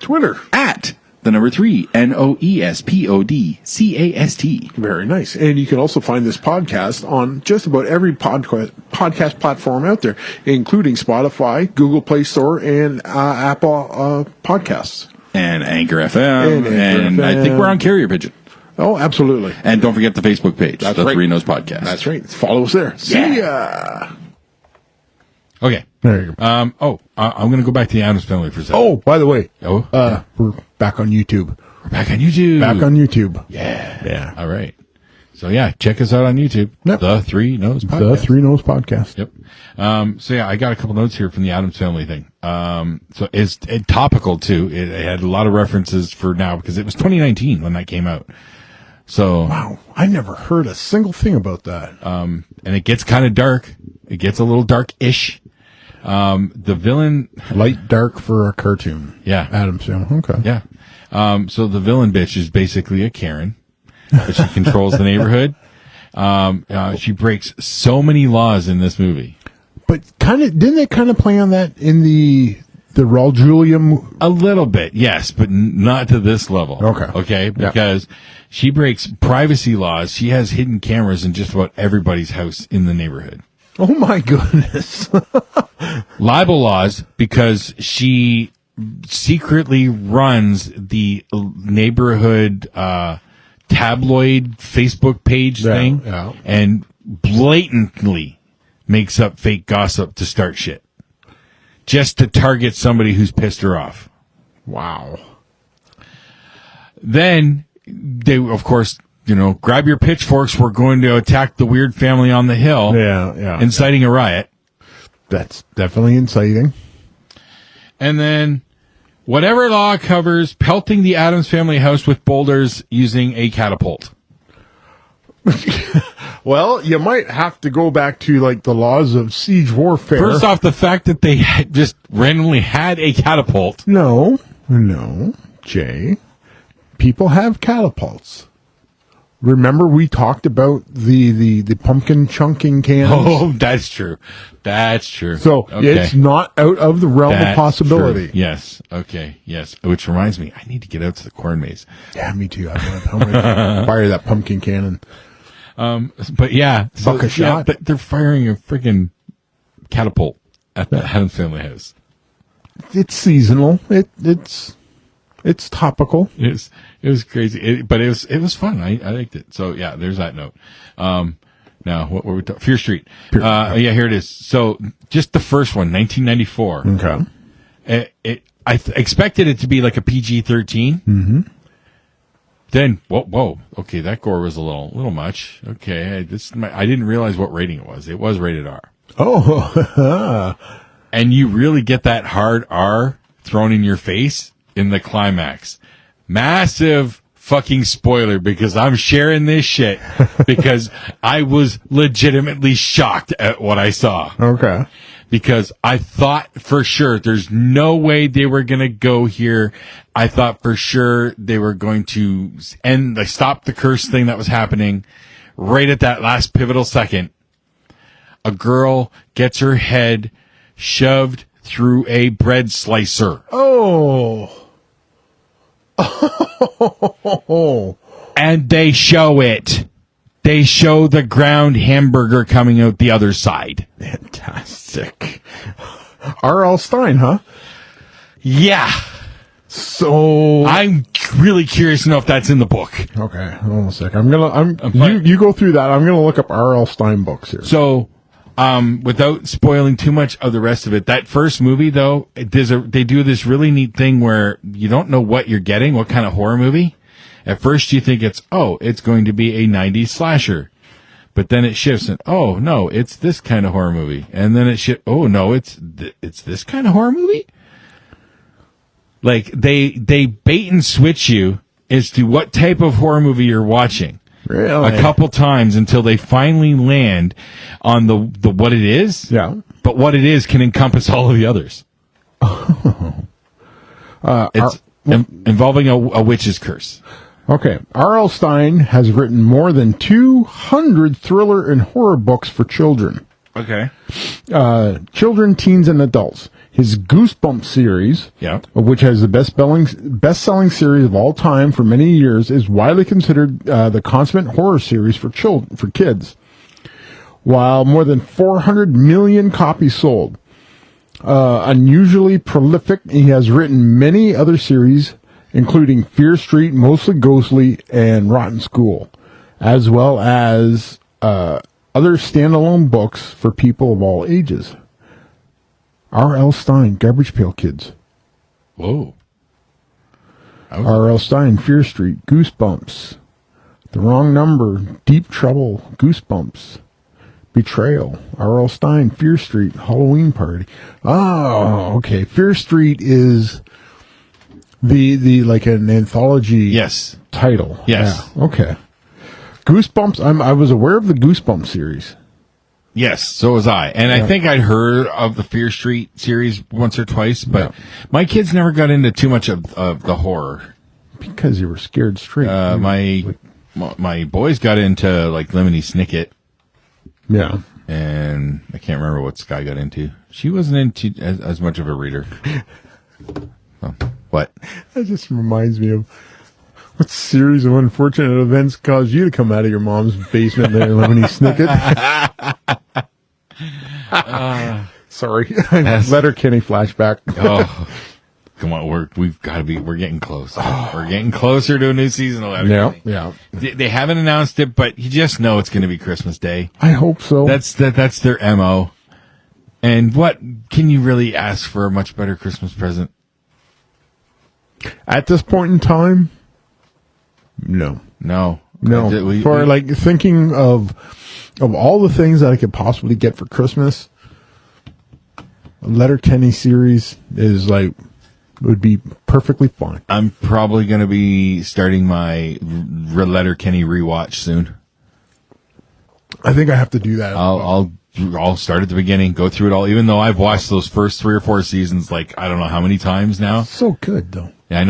Speaker 2: At the number 3, NOESPODCAST.
Speaker 7: Very nice. And you can also find this podcast on just about every podcast platform out there, including Spotify, Google Play Store, and Apple Podcasts.
Speaker 2: And Anchor FM. And I think we're on Carrier Pigeon.
Speaker 7: Oh, absolutely.
Speaker 2: And don't forget the Facebook page.
Speaker 7: That's
Speaker 2: the
Speaker 7: right.
Speaker 2: 3 Nose Podcast.
Speaker 7: That's right. Follow us there. See ya.
Speaker 6: Okay.
Speaker 7: There you go.
Speaker 6: I'm going to go back to the Addams Family for a second.
Speaker 7: Oh, by the way,
Speaker 6: yeah.
Speaker 7: we're back on YouTube.
Speaker 6: We're back on YouTube.
Speaker 7: Back on YouTube.
Speaker 6: Yeah. All right. So yeah, check us out on YouTube.
Speaker 7: Yep.
Speaker 6: The Three Nose Podcast.
Speaker 7: The Three Nose Podcast.
Speaker 6: Yep. So yeah, I got a couple notes here from the Addams Family thing. So it's topical too. It had a lot of references for now because it was 2019 when that came out. So
Speaker 7: Wow, I never heard a single thing about that.
Speaker 6: and it gets kind of dark. It gets a little dark-ish. The villain,
Speaker 7: Light dark for a cartoon.
Speaker 6: Yeah.
Speaker 7: Adam's Family. Okay.
Speaker 6: yeah. So the villain bitch is basically a Karen, but she controls the neighborhood. She breaks so many laws in this movie.
Speaker 7: But didn't they kind of play on that in the Raul Julia?
Speaker 6: A little bit, yes, but not to this level. Okay,
Speaker 7: Yeah.
Speaker 6: because she breaks privacy laws. She has hidden cameras in just about everybody's house in the neighborhood.
Speaker 7: Oh my goodness.
Speaker 6: Libel laws because she secretly runs the neighborhood tabloid Facebook page thing
Speaker 7: yeah.
Speaker 6: and blatantly makes up fake gossip to start shit just to target somebody who's pissed her off.
Speaker 7: Wow.
Speaker 6: Then they, of course, grab your pitchforks. We're going to attack the weird family on the hill.
Speaker 7: Yeah.
Speaker 6: Inciting a riot.
Speaker 7: That's definitely inciting.
Speaker 6: And then whatever law covers pelting the Addams Family house with boulders using a catapult.
Speaker 7: Well, you might have to go back to like the laws of siege warfare.
Speaker 6: First off, the fact that they just randomly had a catapult.
Speaker 7: No, Jay. People have catapults. Remember we talked about the pumpkin chunking cannons?
Speaker 6: Oh, that's true. That's true.
Speaker 7: So
Speaker 6: Okay.
Speaker 7: it's not out of the realm
Speaker 6: That's
Speaker 7: of possibility.
Speaker 6: true. Yes. Okay. Yes. Which reminds me, I need to get out to the corn maze.
Speaker 7: Yeah, me too. I'm gonna fire that pumpkin cannon.
Speaker 6: But yeah,
Speaker 7: Buck a shot.
Speaker 6: but they're firing a freaking catapult at the Addams Family house.
Speaker 7: It's seasonal. It's topical.
Speaker 6: It was crazy, but it was fun. I liked it. So yeah, there's that note. Now what were we talking? Fear Street. Yeah, here it is. So just the first one, 1994.
Speaker 7: Okay.
Speaker 6: I expected it to be like a PG-13. Mm-hmm. Then whoa, okay, that gore was a little much. Okay, I didn't realize what rating it was. It was rated R.
Speaker 7: Oh,
Speaker 6: And you really get that hard R thrown in your face in the climax. Massive fucking spoiler because I'm sharing this shit because I was legitimately shocked at what I saw.
Speaker 7: okay.
Speaker 6: Because I thought for sure there's no way they were going to go here. I thought for sure they were going to stop the curse thing that was happening right at that last pivotal second. A girl gets her head shoved through a bread slicer.
Speaker 7: Oh.
Speaker 6: And they show it. They show the ground hamburger coming out the other side.
Speaker 7: Fantastic. R.L. Stein, huh?
Speaker 6: Yeah.
Speaker 7: So
Speaker 6: I'm really curious to know if that's in the book.
Speaker 7: okay, hold on a sec. You go through that. I'm gonna look up R.L. Stein books here.
Speaker 6: So, without spoiling too much of the rest of it, that first movie though, they do this really neat thing where you don't know what you're getting, what kind of horror movie. At first you think it's going to be a 90s slasher. But then it shifts and, oh no, it's this kind of horror movie. And then it shifts, oh no, it's this kind of horror movie? Like, they bait and switch you as to what type of horror movie you're watching.
Speaker 7: Really?
Speaker 6: A couple times until they finally land on the what it is.
Speaker 7: Yeah.
Speaker 6: But what it is can encompass all of the others. It's involving a witch's curse.
Speaker 7: Okay. R.L. Stein has written more than 200 thriller and horror books for children.
Speaker 6: Okay.
Speaker 7: Children, teens, and adults. His Goosebumps series,
Speaker 6: Yeah.
Speaker 7: which has the best-selling series of all time for many years, is widely considered the consummate horror series for kids. While more than 400 million copies sold. Unusually prolific, he has written many other series, including Fear Street, Mostly Ghostly, and Rotten School, as well as other standalone books for people of all ages. R.L. Stein, Garbage Pail Kids.
Speaker 6: Whoa.
Speaker 7: R.L. Stein, Fear Street, Goosebumps. The Wrong Number, Deep Trouble, Goosebumps. Betrayal, R.L. Stein, Fear Street, Halloween Party. Oh, okay. Fear Street is the like an anthology
Speaker 6: Yes.
Speaker 7: title.
Speaker 6: Yes.
Speaker 7: Yeah, okay. Goosebumps, I was aware of the Goosebumps series.
Speaker 6: Yes, so was I. And I think I'd heard of the Fear Street series once or twice, but my kids never got into too much of the horror.
Speaker 7: Because you were scared straight.
Speaker 6: My boys got into like Lemony Snicket,
Speaker 7: Yeah.
Speaker 6: and I can't remember what Sky got into. She wasn't into as much of a reader. What?
Speaker 7: That just reminds me of what series of unfortunate events caused you to come out of your mom's basement there, Lemony Snicket. Sorry. Letterkenny flashback.
Speaker 6: Oh, come on. We're getting close. We're getting closer to a new season of Letterkenny.
Speaker 7: Yeah.
Speaker 6: They haven't announced it, but you just know it's going to be Christmas Day.
Speaker 7: I hope so.
Speaker 6: That's their MO. And what can you really ask for a much better Christmas present?
Speaker 7: At this point in time, no. For like thinking of all the things that I could possibly get for Christmas, a Letterkenny series is like would be perfectly fine.
Speaker 6: I'm probably going to be starting my Letterkenny rewatch soon.
Speaker 7: I think I have to do that.
Speaker 6: I'll start at the beginning, go through it all, even though I've watched those first 3 or 4 seasons like I don't know how many times now.
Speaker 7: So good though.
Speaker 6: Yeah, I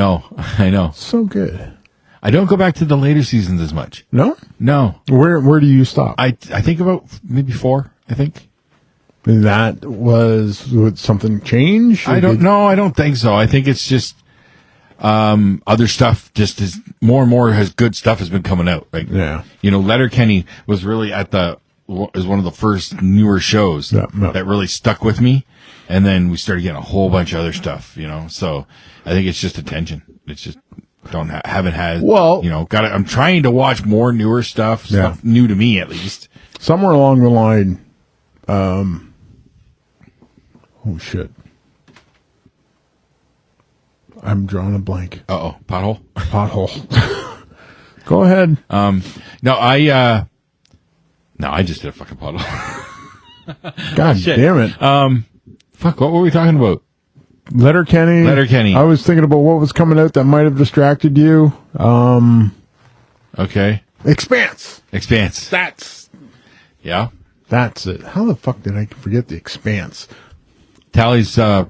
Speaker 6: know.
Speaker 7: So good.
Speaker 6: I don't go back to the later seasons as much.
Speaker 7: No?
Speaker 6: No.
Speaker 7: Where do you stop?
Speaker 6: I think about maybe 4, I think.
Speaker 7: That would something change?
Speaker 6: I don't know. I don't think so. I think it's just other stuff just is more and more good stuff has been coming out. Like,
Speaker 7: yeah.
Speaker 6: Letterkenny was really is one of the first newer shows that really stuck with me. And then we started getting a whole bunch of other stuff, so I think it's just attention. It's just haven't had, I'm trying to watch more newer stuff new to me at least.
Speaker 7: Somewhere along the line, oh shit. I'm drawing a blank.
Speaker 6: Uh-oh, pothole?
Speaker 7: Pothole. Go ahead.
Speaker 6: No, I just did a fucking pothole.
Speaker 7: God damn it.
Speaker 6: Fuck, what were we talking about?
Speaker 7: Letterkenny. I was thinking about what was coming out that might have distracted you.
Speaker 6: Okay.
Speaker 7: Expanse.
Speaker 6: Yeah.
Speaker 7: That's it. How the fuck did I forget the Expanse?
Speaker 6: Tally's gonna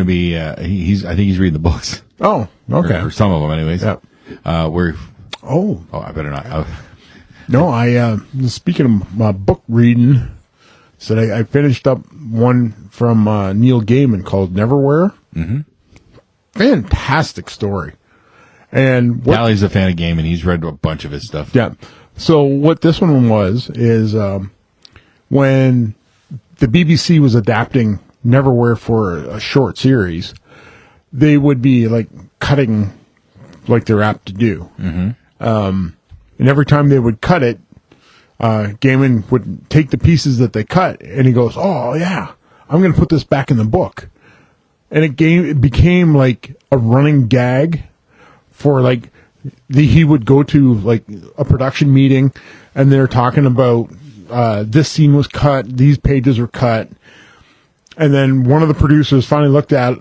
Speaker 6: be. I think he's reading the books.
Speaker 7: Oh, okay.
Speaker 6: Or some of them, anyways.
Speaker 7: Yep.
Speaker 6: Oh, I better not.
Speaker 7: No, speaking of book reading, so I finished up one from Neil Gaiman called Neverwhere.
Speaker 6: Mm-hmm.
Speaker 7: Fantastic story. And
Speaker 6: Tally's a fan of Gaiman. He's read a bunch of his stuff.
Speaker 7: Yeah. So what this one is when the BBC was adapting Neverwhere for a short series, they would be like cutting like they're apt to do.
Speaker 6: Mm-hmm.
Speaker 7: And every time they would cut it, Gaiman would take the pieces that they cut and he goes, "Oh yeah, I'm going to put this back in the book." And it became like a running gag for like he would go to like a production meeting and they're talking about this scene was cut, these pages were cut. And then one of the producers finally looked at it,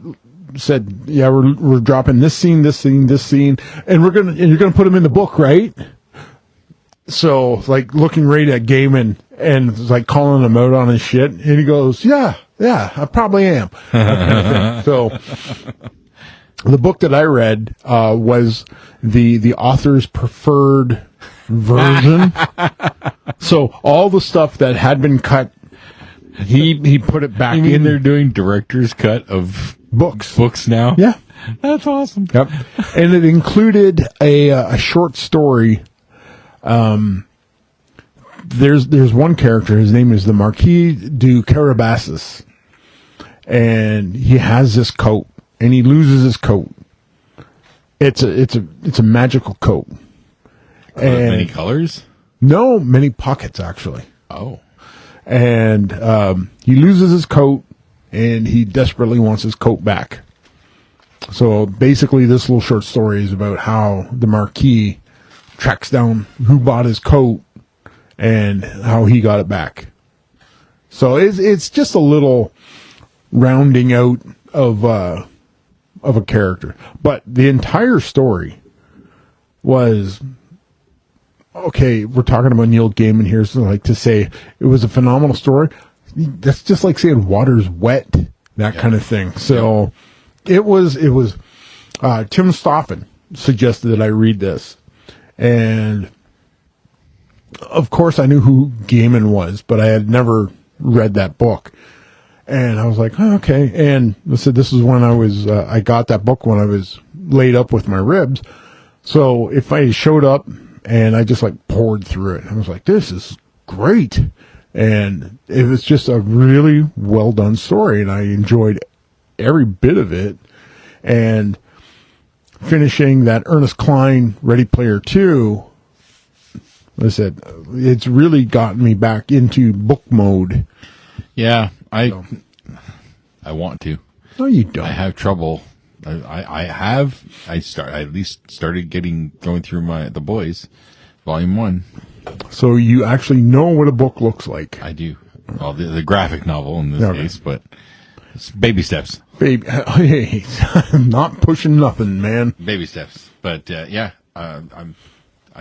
Speaker 7: said, "Yeah, we're dropping this scene, and you're gonna put them in the book, right?" So like looking right at Gaiman and like calling him out on his shit, and he goes, "Yeah, I probably am." So the book that I read was the author's preferred version. So all the stuff that had been cut, he put it back in.
Speaker 6: They're doing director's cut of books now.
Speaker 7: Yeah,
Speaker 6: that's awesome.
Speaker 7: Yep, and it included a short story. There's one character. His name is the Marquis de Carabassus, and he has this coat, and he loses his coat. It's a magical coat. And
Speaker 6: many colors?
Speaker 7: No, many pockets actually.
Speaker 6: Oh.
Speaker 7: And he loses his coat, and he desperately wants his coat back. So basically, this little short story is about how the Marquis tracks down who bought his coat and how he got it back. So it's just a little rounding out of a character, but the entire story was okay. We're talking about Neil Gaiman here, so like to say it was a phenomenal story. That's just like saying water's wet, that kind of thing. So it was. Tim Stoffen suggested that I read this, and of course I knew who Gaiman was, but I had never read that book. And I was like, oh, okay. And I said, this is when I got that book when I was laid up with my ribs. So if I showed up and I just like poured through it, I was like, this is great. And it was just a really well done story. And I enjoyed every bit of it. And finishing that Ernest Cline Ready Player 2, I said, it's really gotten me back into book mode.
Speaker 6: Yeah, I want to.
Speaker 7: No, you don't.
Speaker 6: I have trouble. I at least started going through The Boys, Volume 1.
Speaker 7: So you actually know what a book looks like.
Speaker 6: I do. Well, the graphic novel in this case, but it's baby steps.
Speaker 7: Baby, hey, I'm not pushing nothing, man.
Speaker 6: Baby steps. But I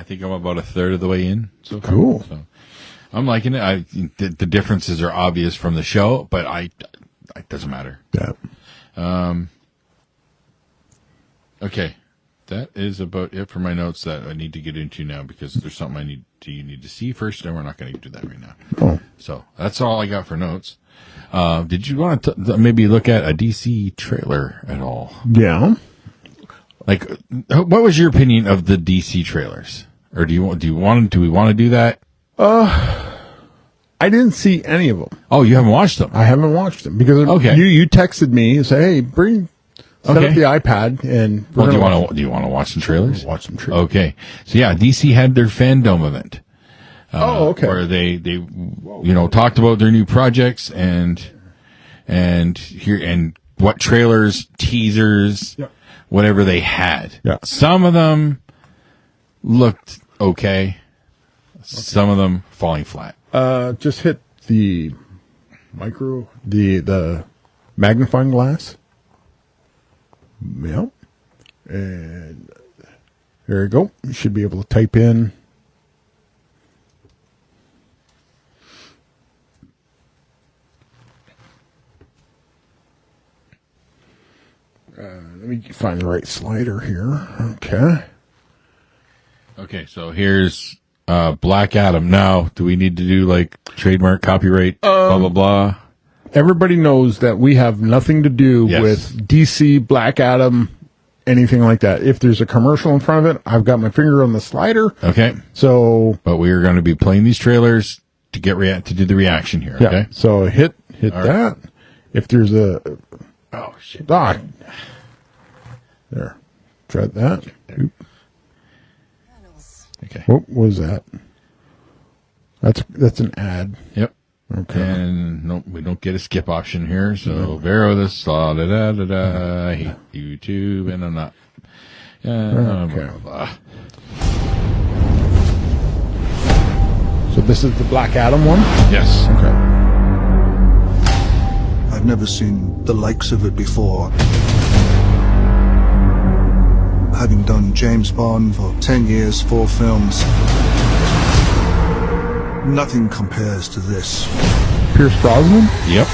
Speaker 6: think I'm about a third of the way in. So far.
Speaker 7: Cool.
Speaker 6: So I'm liking it. The differences are obvious from the show, but it doesn't matter.
Speaker 7: Yeah.
Speaker 6: Okay. That is about it for my notes that I need to get into now because there's something you need to see first, and we're not going to do that right now.
Speaker 7: Oh.
Speaker 6: So that's all I got for notes. Did you want to maybe look at a DC trailer at all?
Speaker 7: Yeah.
Speaker 6: Like, what was your opinion of the DC trailers? Or do we want to do that?
Speaker 7: I didn't see any of them.
Speaker 6: Oh, you haven't watched them?
Speaker 7: I haven't watched them because you texted me and said, "Hey, set up the iPad and."
Speaker 6: Well, do you want to watch some trailers?
Speaker 7: Watch some trailers.
Speaker 6: Okay, so yeah, DC had their fandom event.
Speaker 7: Okay.
Speaker 6: Where they talked about their new projects and what trailers, teasers, whatever they had.
Speaker 7: Yeah.
Speaker 6: Some of them looked okay. Some of them falling flat.
Speaker 7: Just hit the the magnifying glass. Yep. And there you go. You should be able to type in. Let me find the right slider here. Okay.
Speaker 6: Okay, so here's Black Adam. Now, do we need to do like trademark, copyright, blah, blah, blah?
Speaker 7: Everybody knows that we have nothing to do with DC, Black Adam, anything like that. If there's a commercial in front of it, I've got my finger on the slider.
Speaker 6: Okay.
Speaker 7: So,
Speaker 6: but we are going to be playing these trailers to get to do the reaction here. Okay.
Speaker 7: So hit that. Right. If there's a
Speaker 6: shit.
Speaker 7: There. Try that. Oop.
Speaker 6: Okay.
Speaker 7: What was that? That's an ad.
Speaker 6: Yep.
Speaker 7: Okay.
Speaker 6: And no, we don't get a skip option here. So Vero this da da da da da. I hate YouTube, and I'm not.
Speaker 7: Okay. So this is the Black Adam one?
Speaker 6: Yes.
Speaker 7: Okay.
Speaker 8: I've never seen the likes of it before. Having done James Bond for 10 years, 4 films, nothing compares to this.
Speaker 7: Pierce Brosnan?
Speaker 6: Yep.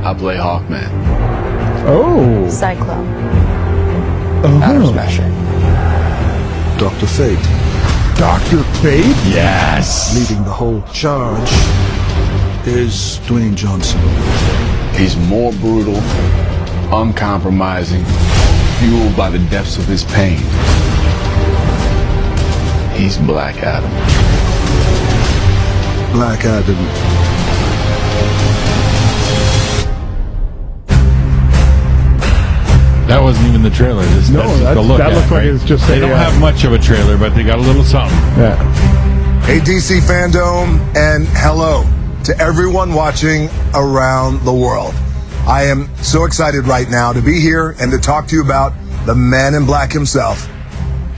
Speaker 5: I play Hawkman.
Speaker 7: Oh.
Speaker 9: Cyclone.
Speaker 5: Atom Smasher.
Speaker 8: Dr. Fate,
Speaker 7: Dr. Fate?
Speaker 6: Yes.
Speaker 8: leading the whole charge, is Dwayne Johnson.
Speaker 5: He's more brutal, uncompromising, fueled by the depths of his pain. He's Black Adam.
Speaker 8: Black Adam.
Speaker 6: That wasn't even the trailer. That's the look
Speaker 7: that looks like
Speaker 6: right?
Speaker 7: it's just
Speaker 6: They don't have much of a trailer, but they got a little something.
Speaker 7: Yeah.
Speaker 8: Hey, DC fandom, and hello.
Speaker 9: to everyone watching around the world. I am so excited right now to be here and to talk to you about the man in black himself,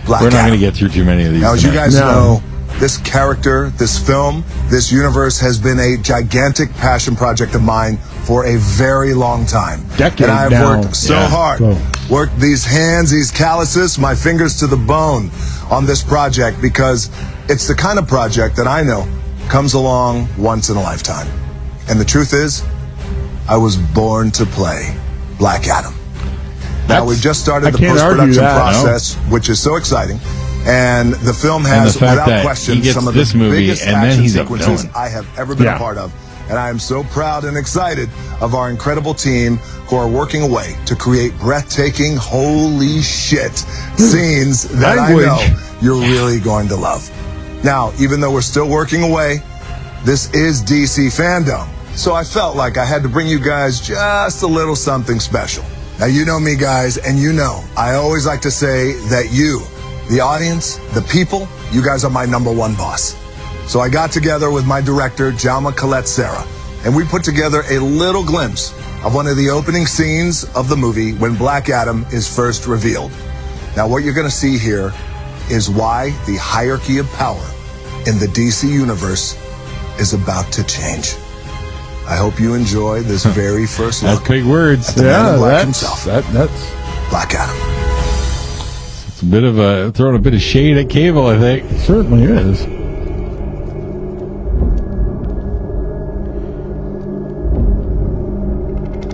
Speaker 9: Black
Speaker 6: We're not
Speaker 9: Adam.
Speaker 6: going to get through too many of these.
Speaker 9: Now, as you
Speaker 6: tonight.
Speaker 9: guys know, this character, this film, this universe has been a gigantic passion project of mine for a very long time.
Speaker 7: Decade
Speaker 9: and I've
Speaker 7: now.
Speaker 9: worked so
Speaker 6: Yeah.
Speaker 9: hard, worked these hands, these calluses, my fingers to the bone on this project because it's the kind of project that I know comes along once in a lifetime. And the truth is, I was born to play Black Adam. Now, we've just started the post-production process, which is so exciting. And the film has,
Speaker 6: the fact
Speaker 9: without
Speaker 6: that
Speaker 9: question,
Speaker 6: he gets
Speaker 9: some of
Speaker 6: this
Speaker 9: the
Speaker 6: movie
Speaker 9: biggest
Speaker 6: and then
Speaker 9: action
Speaker 6: he's a
Speaker 9: sequences
Speaker 6: villain.
Speaker 9: I have ever been a part of. And I am so proud and excited of our incredible team who are working away to create breathtaking, holy shit, scenes that I know you're really going to love. Now, even though we're still working away, this is DC fandom. So I felt like I had to bring you guys just a little something special. Now, you know me, guys, and you know, I always like to say that you, the audience, the people, you guys are my number one boss. So I got together with my director, Jalma Colette Serra, and we put together a little glimpse of one of the opening scenes of the movie when Black Adam is first revealed. Now, what you're going to see here is why the hierarchy of power in the DC universe is about to change. I hope you enjoy this very first look.
Speaker 6: That's big words.
Speaker 9: At the man in black himself,
Speaker 7: that's
Speaker 9: Black Adam.
Speaker 6: It's a bit of throwing a bit of shade at Cable, I think.
Speaker 7: certainly is.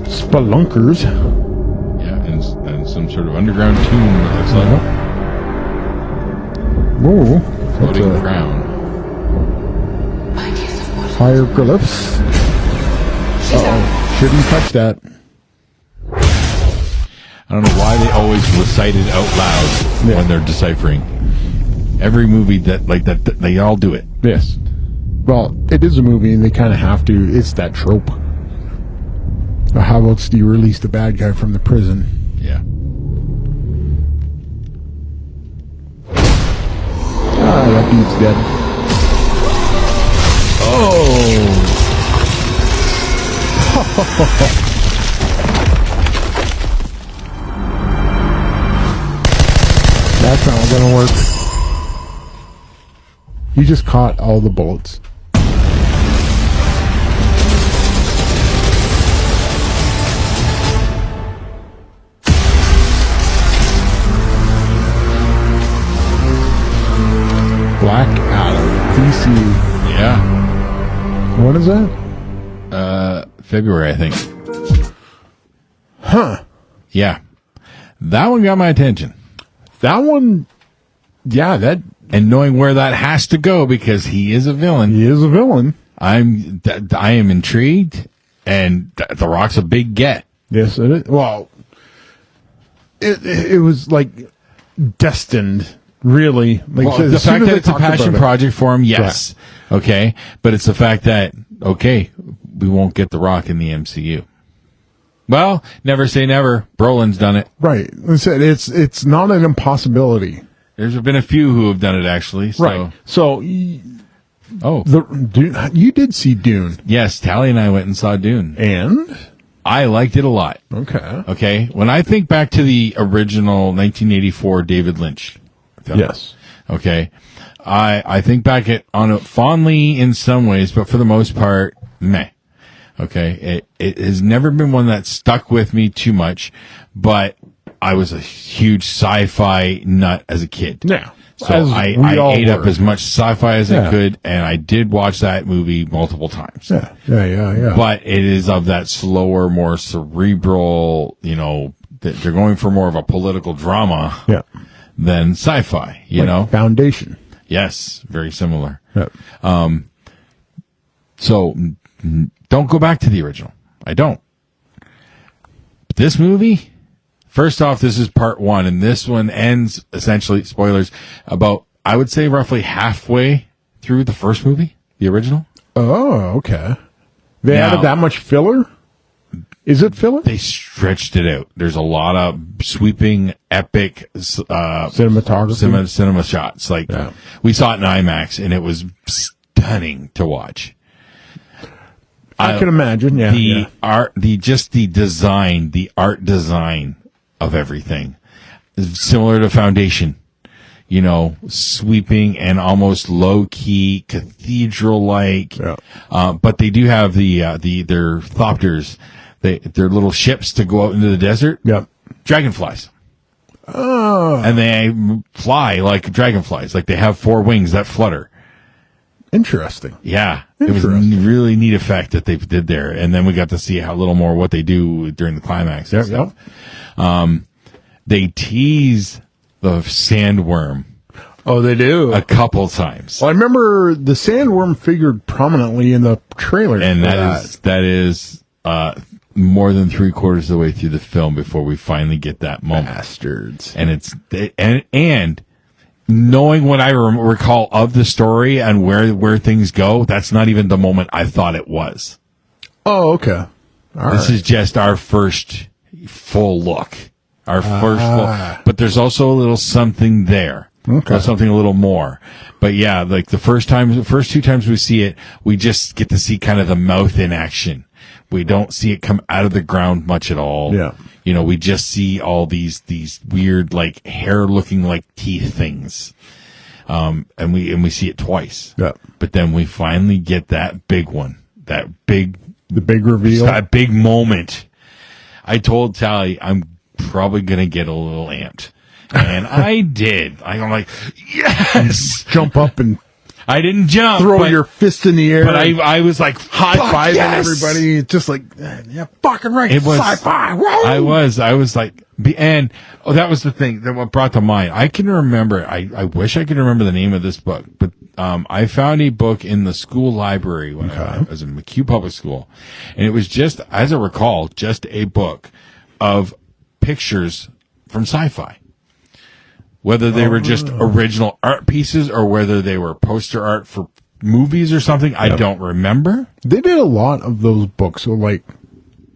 Speaker 7: Spelunkers.
Speaker 6: Yeah, and some sort of underground tomb, it looks like.
Speaker 7: Whoa. That's
Speaker 6: Floating
Speaker 7: a
Speaker 6: crown.
Speaker 7: hieroglyphs. Uh-oh. Shouldn't touch that.
Speaker 6: I don't know why they always recite it out loud when they're deciphering. Every movie that they all do it.
Speaker 7: Yes. Well, it is a movie, and they kind of have to. It's that trope. How else do you release the bad guy from the prison?
Speaker 6: Yeah.
Speaker 7: Ah, that dude's dead. That's not gonna work. You just caught all the bullets. Black Adam. DC.
Speaker 6: Yeah.
Speaker 7: What is that?
Speaker 6: February, I think.
Speaker 7: Huh.
Speaker 6: Yeah. That one got my attention.
Speaker 7: That one, yeah, that
Speaker 6: And knowing where that has to go because he is a villain.
Speaker 7: he is a villain.
Speaker 6: I am intrigued, and The Rock's a big get.
Speaker 7: Yes, it is. Well, it was like destined, really. Like
Speaker 6: Well, the fact that it's a passion project for him, yes. Okay. But it's the fact that, okay, we won't get The Rock in the MCU. Well, never say never. Brolin's done it.
Speaker 7: Right. I said it's not an impossibility.
Speaker 6: There's been a few who have done it, actually. So.
Speaker 7: Right. So,
Speaker 6: Dune.
Speaker 7: you did see Dune.
Speaker 6: Yes, Tally and I went and saw Dune.
Speaker 7: And?
Speaker 6: I liked it a lot.
Speaker 7: Okay.
Speaker 6: Okay. When I think back to the original 1984 David Lynch film.
Speaker 7: Yes.
Speaker 6: Okay. I think back on it fondly in some ways, but for the most part, meh. Okay. It has never been one that stuck with me too much, but I was a huge sci-fi nut as a kid.
Speaker 7: Yeah.
Speaker 6: So I ate up as much sci-fi as I could, and I did watch that movie multiple times.
Speaker 7: Yeah.
Speaker 6: But it is of that slower, more cerebral, they're going for more of a political drama than sci-fi, you know?
Speaker 7: Foundation.
Speaker 6: Yes, very similar.
Speaker 7: Yep.
Speaker 6: So don't go back to the original. I don't. But this movie, first off, this is part one, and this one ends, essentially, spoilers, about, I would say, roughly halfway through the first movie, the original.
Speaker 7: Oh, okay. They added that much filler? Is it filler?
Speaker 6: They stretched it out. There's a lot of sweeping, epic
Speaker 7: cinematography,
Speaker 6: cinema shots. Like we saw it in IMAX, and it was stunning to watch.
Speaker 7: I can imagine. Yeah.
Speaker 6: The art, the art design of everything is similar to Foundation. You know, sweeping and almost low key cathedral like.
Speaker 7: Yeah.
Speaker 6: But they do have their thopters, their little ships to go out into the desert.
Speaker 7: Yep.
Speaker 6: Dragonflies.
Speaker 7: Oh.
Speaker 6: And they fly like dragonflies. Like they have 4 wings that flutter.
Speaker 7: Interesting.
Speaker 6: Yeah. It was a really neat effect that they did there. And then we got to see a little more what they do during the climax and stuff. They tease the sandworm.
Speaker 7: Oh, they do?
Speaker 6: A couple times.
Speaker 7: Well, I remember the sandworm figured prominently in the trailer.
Speaker 6: And that is more than 3/4 of the way through the film before we finally get that moment.
Speaker 7: Bastards.
Speaker 6: And and knowing what I recall of the story and where things go, that's not even the moment I thought it was.
Speaker 7: Oh, okay.
Speaker 6: This is just our first full look. Our first full, but there's also a little something there.
Speaker 7: Okay.
Speaker 6: Something a little more. But yeah, like the first 2 times we see it, we just get to see kind of the mouth in action. We don't see it come out of the ground much at all.
Speaker 7: Yeah.
Speaker 6: You know, we just see all these weird, like, hair looking like teeth things. And we see it twice.
Speaker 7: Yeah.
Speaker 6: But then we finally get that big one. The big
Speaker 7: reveal.
Speaker 6: That big moment. I told Tally I'm probably going to get a little amped. And I did. I'm like, yes!
Speaker 7: Jump up and
Speaker 6: I didn't jump.
Speaker 7: Throw your fist in the air.
Speaker 6: But I was like,
Speaker 7: high-fiving
Speaker 6: yes!
Speaker 7: everybody. Just like, yeah, fucking right.
Speaker 6: It was
Speaker 7: sci-fi. Woo!
Speaker 6: I was like, and that was the thing that what brought to mind. I can remember, I wish I could remember the name of this book, but I found a book in the school library when I was in McHugh Public School. And it was just, as I recall, just a book of pictures from sci-fi. Whether they were just original art pieces or whether they were poster art for movies or something, I don't remember.
Speaker 7: They did a lot of those books, so like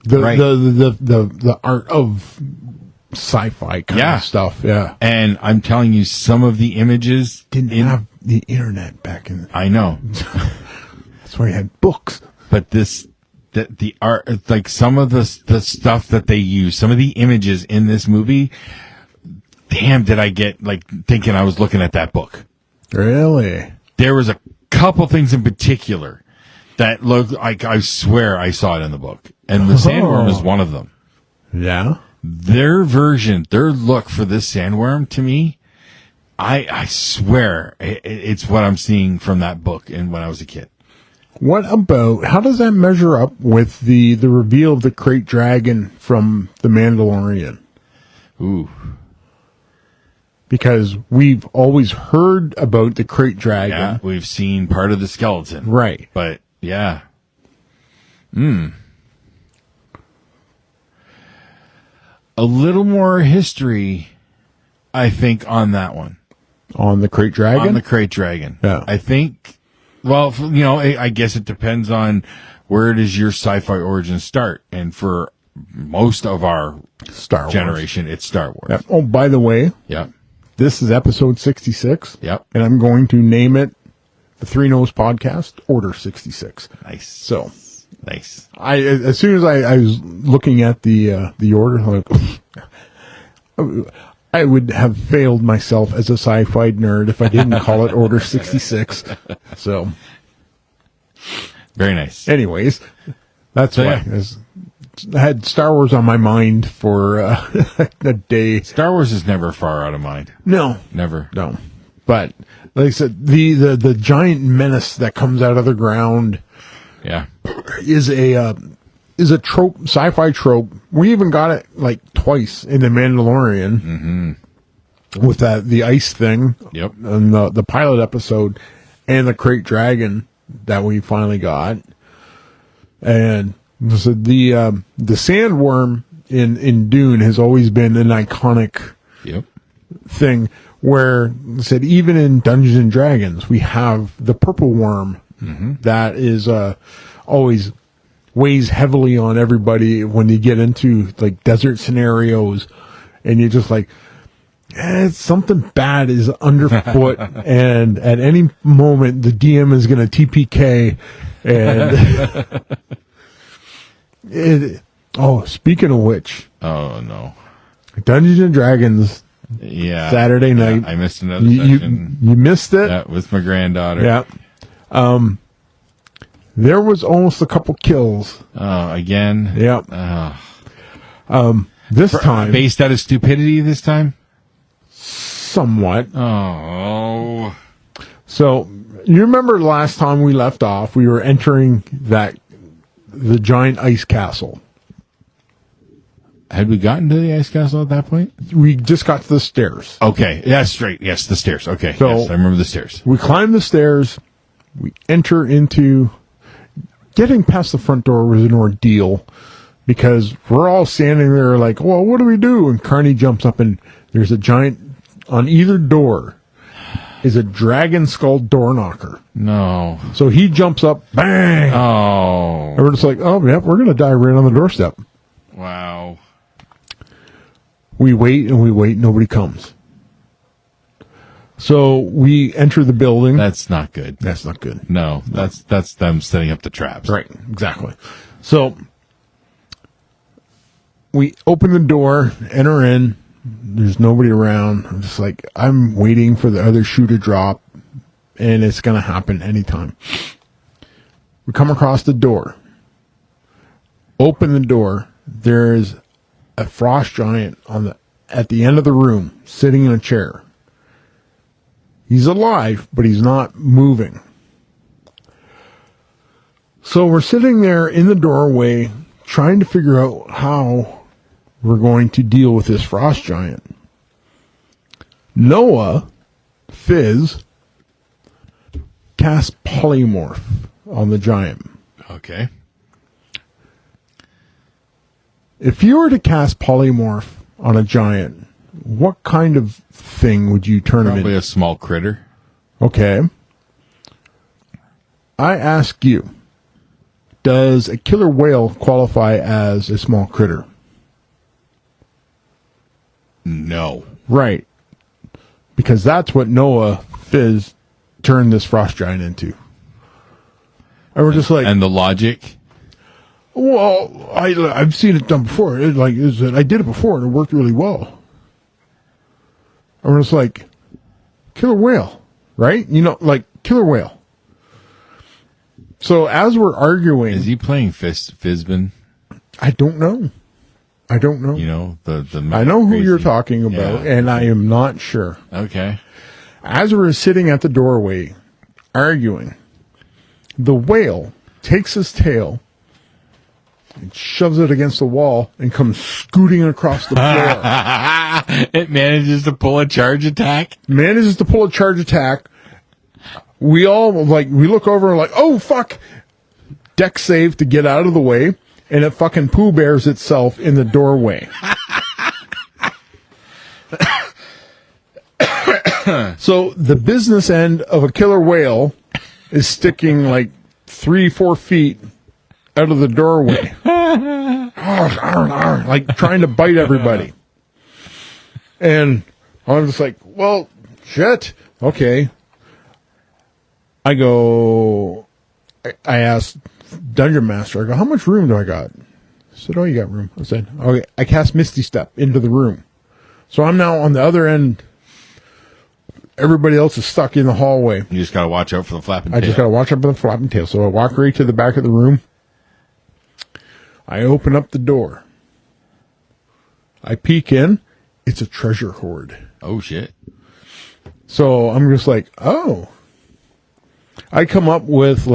Speaker 7: the art of sci-fi kind of stuff. Yeah,
Speaker 6: and I'm telling you, some of the images
Speaker 7: didn't have the internet back in.
Speaker 6: I know.
Speaker 7: That's why you had books.
Speaker 6: But the art, like some of the stuff that they use, some of the images in this movie. Damn, did I get like thinking I was looking at that book?
Speaker 7: Really?
Speaker 6: There was a couple things in particular that looked like I swear I saw it in the book, and the sandworm is one of them.
Speaker 7: Yeah.
Speaker 6: Their look for this sandworm to me, I swear it's what I'm seeing from that book and when I was a kid.
Speaker 7: What about, how does that measure up with the reveal of the crate dragon from The Mandalorian?
Speaker 6: Ooh.
Speaker 7: Because we've always heard about the crate dragon.
Speaker 6: Yeah, we've seen part of the skeleton.
Speaker 7: Right.
Speaker 6: But, yeah. A little more history, I think, on that one.
Speaker 7: On the crate dragon?
Speaker 6: On the crate dragon.
Speaker 7: Yeah.
Speaker 6: I think, well, you know, I guess it depends on where does your sci-fi origin start. And for most of our
Speaker 7: Star Wars
Speaker 6: generation, it's Star Wars.
Speaker 7: Yep. Oh, by the way.
Speaker 6: Yep.
Speaker 7: This is episode 66.
Speaker 6: Yep.
Speaker 7: And I'm going to name it the Three Nose Podcast, Order 66.
Speaker 6: Nice.
Speaker 7: So
Speaker 6: nice.
Speaker 7: As soon as I was looking at the order, I would have failed myself as a sci-fi nerd if I didn't call it Order 66. So
Speaker 6: very nice.
Speaker 7: Anyways, that's
Speaker 6: so,
Speaker 7: why. Yeah. I had Star Wars on my mind for a day.
Speaker 6: Star Wars is never far out of mind.
Speaker 7: No.
Speaker 6: Never.
Speaker 7: No. But like I said, the giant menace that comes out of the ground is a trope, sci-fi trope. We even got it like twice in The Mandalorian with the ice thing.
Speaker 6: Yep.
Speaker 7: And the pilot episode and the crate dragon that we finally got. And so the sandworm in Dune has always been an iconic thing where said even in Dungeons and Dragons we have the purple worm that is always weighs heavily on everybody when you get into like desert scenarios and you're just like something bad is underfoot and at any moment the DM is going to TPK and Speaking of which,
Speaker 6: Oh no.
Speaker 7: Dungeons and Dragons
Speaker 6: Yeah.
Speaker 7: Saturday night.
Speaker 6: I missed another session.
Speaker 7: You missed it.
Speaker 6: Yeah, with my granddaughter.
Speaker 7: Yeah. There was almost a couple kills.
Speaker 6: Oh, again.
Speaker 7: Yeah.
Speaker 6: Oh.
Speaker 7: This time,
Speaker 6: Based out of stupidity this time?
Speaker 7: somewhat.
Speaker 6: Oh.
Speaker 7: So you remember last time we left off, we were entering the giant ice castle.
Speaker 6: Had we gotten to the ice castle at that point?
Speaker 7: We just got to the stairs.
Speaker 6: Okay. That's right. Yes, the stairs. Okay.
Speaker 7: So-
Speaker 6: yes, I remember the stairs.
Speaker 7: We climb the stairs. We enter into... Getting past the front door was an ordeal because we're all standing there like, well, what do we do? And Carney jumps up and there's a giant... On either door is a dragon skull door knocker.
Speaker 6: No.
Speaker 7: So he jumps up, bang!
Speaker 6: Oh.
Speaker 7: And we're just like, oh, yeah, we're going to die right on the doorstep.
Speaker 6: Wow.
Speaker 7: We wait and we wait. Nobody comes. So we enter the building.
Speaker 6: That's not good.
Speaker 7: That's not good.
Speaker 6: No, that's them setting up the traps.
Speaker 7: Right, exactly. So we open the door, enter in. There's nobody around. I'm just like, I'm waiting for the other shoe to drop, and it's going to happen anytime. We come across the door. Open the door. There's a frost giant at the end of the room, sitting in a chair. He's alive, but he's not moving. So we're sitting there in the doorway, trying to figure out how we're going to deal with this frost giant. Noah, Fizz, casts polymorph on the giant.
Speaker 6: Okay.
Speaker 7: If you were to cast polymorph on a giant, what kind of thing would you turn him
Speaker 6: Probably
Speaker 7: into?
Speaker 6: a small critter.
Speaker 7: Okay. I ask you, does a killer whale qualify as a small critter?
Speaker 6: No.
Speaker 7: Right. Because that's what Noah Fizz turned this frost giant into. And we're just like,
Speaker 6: And the logic?
Speaker 7: well, I've seen it done before. I did it before and it worked really well. And we're just like, killer whale, right? You know, like killer whale. So as we're arguing,
Speaker 6: Is he playing Fizbin?
Speaker 7: I don't know.
Speaker 6: You know, the
Speaker 7: I know who
Speaker 6: crazy-
Speaker 7: you're talking about,
Speaker 6: Yeah.
Speaker 7: and I am not sure.
Speaker 6: Okay.
Speaker 7: As we're sitting at the doorway, arguing, the whale takes his tail and shoves it against the wall and comes scooting across the floor.
Speaker 6: It manages to pull a charge attack.
Speaker 7: Manages to pull a charge attack. We all, we look over and like, oh, fuck. Deck save to get out of the way. And it fucking Pooh Bears itself in the doorway. So the business end of a killer whale is sticking 3-4 feet out of the doorway. Like trying to bite everybody. And I'm just like, well, shit. Okay. I asked Dungeon Master, I go, how much room do I got? He said, oh, you got room. I said, okay. I cast Misty Step into the room. So I'm now on the other end. Everybody else is stuck in the hallway.
Speaker 6: You just got to watch out for the flapping
Speaker 7: I
Speaker 6: tail.
Speaker 7: just got to watch out for the flapping tail. So I walk right to the back of the room. I open up the door. I peek in. It's a treasure hoard.
Speaker 6: Oh, shit.
Speaker 7: So I'm just like, oh. I come up with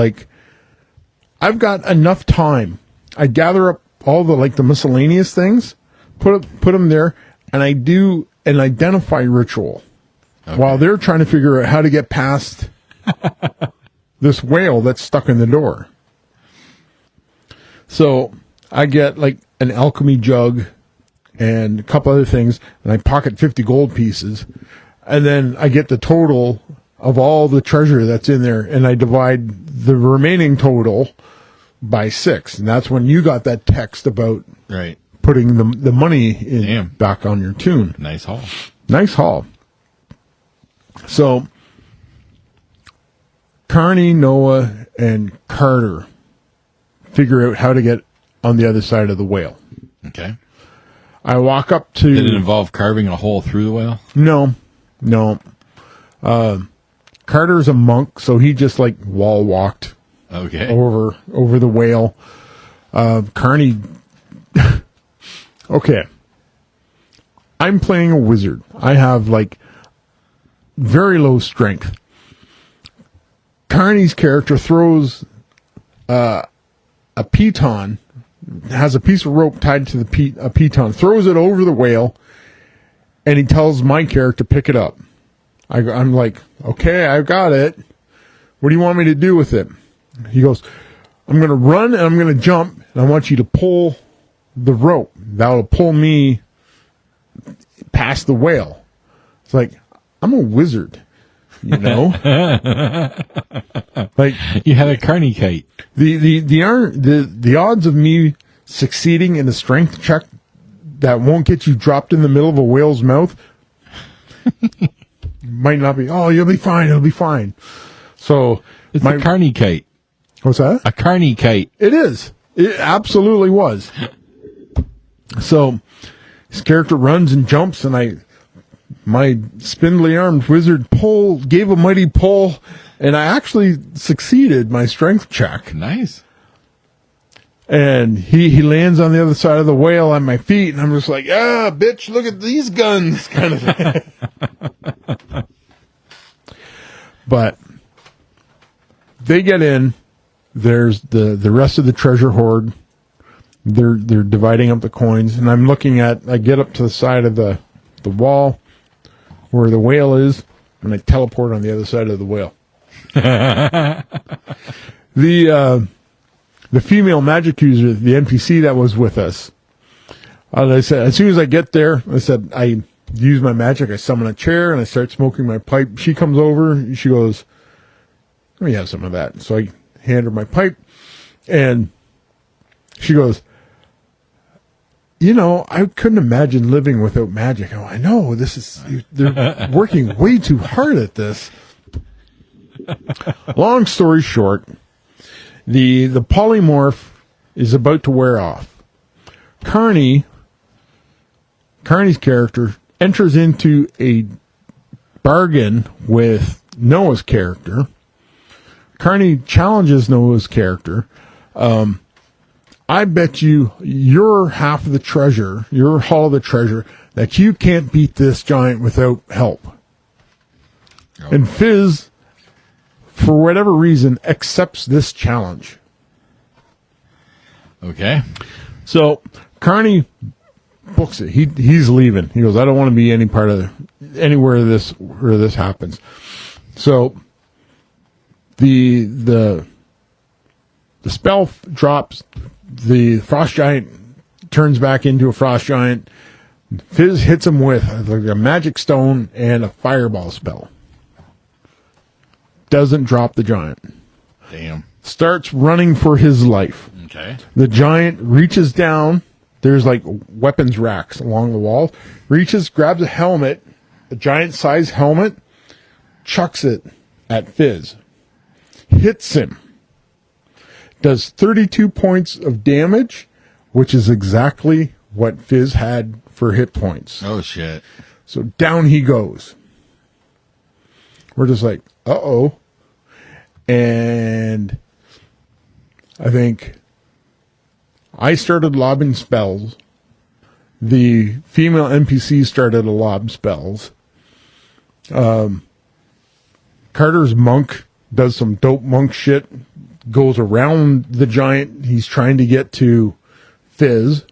Speaker 7: I've got enough time. I gather up all the miscellaneous things, put them there, and I do an identify ritual while they're trying to figure out how to get past this whale that's stuck in the door. So I get an alchemy jug and a couple other things, and I pocket 50 gold pieces, and then I get the total of all the treasure that's in there, and I divide the remaining total by 6. And that's when you got that text about
Speaker 6: Right.
Speaker 7: putting the money in back on your tune.
Speaker 6: Nice haul.
Speaker 7: Nice haul. So Carney, Noah, and Carter figure out how to get on the other side of the whale.
Speaker 6: Okay.
Speaker 7: I walk up to...
Speaker 6: Did it involve carving a hole through the whale?
Speaker 7: No. Carter's a monk, so he just like wall walked over the whale. Carney... Okay. I'm playing a wizard. I have like very low strength. Carney's character throws a piton, has a piece of rope tied to a piton, throws it over the whale, and he tells my character to pick it up. I'm like, okay, I've got it. What do you want me to do with it? He goes, I'm going to run and I'm going to jump, and I want you to pull the rope. That'll pull me past the whale. It's like, I'm a wizard, you know? Like,
Speaker 6: you had a carny kite.
Speaker 7: The odds of me succeeding in a strength check that won't get you dropped in the middle of a whale's mouth might not be. Oh, you'll be fine. It'll be fine. So
Speaker 6: it's a carny kite.
Speaker 7: What's that?
Speaker 6: A carny kite.
Speaker 7: It is. It absolutely was. So his character runs and jumps, and my spindly armed wizard gave a mighty pull, and I actually succeeded my strength check.
Speaker 6: Nice.
Speaker 7: And he lands on the other side of the whale at my feet, and I'm just like, bitch, look at these guns, kind of thing. But they get in. There's the rest of the treasure hoard. They're dividing up the coins, and I get up to the side of the wall where the whale is, and I teleport on the other side of the whale. The female magic user, the NPC that was with us, I said, as soon as I get there, I said, I use my magic, I summon a chair, and I start smoking my pipe. She comes over, and she goes, let me have some of that. So I hand her my pipe, and she goes, I couldn't imagine living without magic. Oh, I know, they're working way too hard at this. Long story short, the polymorph is about to wear off. Carney's character enters into a bargain with Noah's character. Carney challenges Noah's character. I bet you your half of the treasure, your haul of the treasure, that you can't beat this giant without help. Oh. And Fizz, for whatever reason, accepts this challenge.
Speaker 6: Okay.
Speaker 7: So Carney books it. He's leaving. He goes, I don't want to be any part of anywhere where this happens. So the spell drops. The frost giant turns back into a frost giant. Fizz hits him with a magic stone and a fireball spell. Doesn't drop the giant.
Speaker 6: Damn.
Speaker 7: Starts running for his life.
Speaker 6: Okay.
Speaker 7: The giant reaches down. There's like weapons racks along the wall. Reaches, grabs a helmet, a giant-sized helmet, chucks it at Fizz. Hits him. Does 32 points of damage, which is exactly what Fizz had for hit points.
Speaker 6: Oh, shit.
Speaker 7: So down he goes. We're just like, uh-oh. And I think I started lobbing spells. The female NPC started to lob spells. Carter's monk does some dope monk shit. Goes around the giant. He's trying to get to Fizz.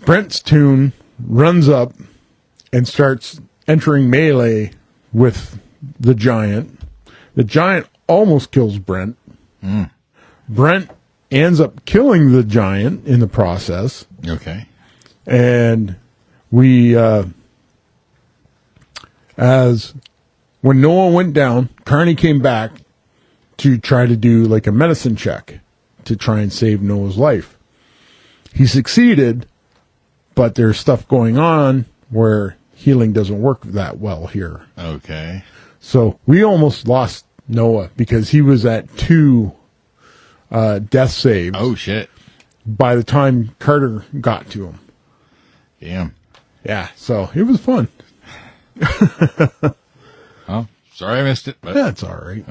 Speaker 7: Brent's tune runs up and starts entering melee with the giant. The giant almost kills Brent. Brent ends up killing the giant in the process.
Speaker 6: Okay.
Speaker 7: And we, when Noah went down, Carney came back to try to do like a medicine check to try and save Noah's life. He succeeded, but there's stuff going on where healing doesn't work that well here.
Speaker 6: Okay.
Speaker 7: So we almost lost Noah because he was at 2 death saves.
Speaker 6: Oh shit!
Speaker 7: By the time Carter got to him.
Speaker 6: Damn.
Speaker 7: Yeah, so it was fun.
Speaker 6: Oh, sorry I missed it. But
Speaker 7: That's all right.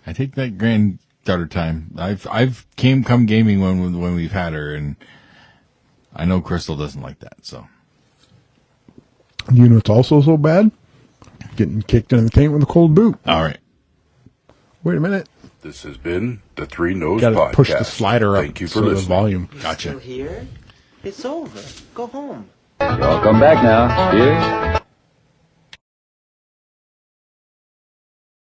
Speaker 6: I take that granddaughter time. I've come gaming when we've had her, and I know Crystal doesn't like that. So
Speaker 7: You know it's also so bad? Getting kicked in the taint with a cold boot.
Speaker 6: all right.
Speaker 7: Wait a minute.
Speaker 4: This has been the Three Nose
Speaker 7: Got to
Speaker 4: Podcast.
Speaker 7: push the slider up
Speaker 4: Thank you for
Speaker 7: so the
Speaker 4: listening.
Speaker 7: volume.
Speaker 1: Still here? It's over. Go home.
Speaker 10: Y'all come back now. Cheers.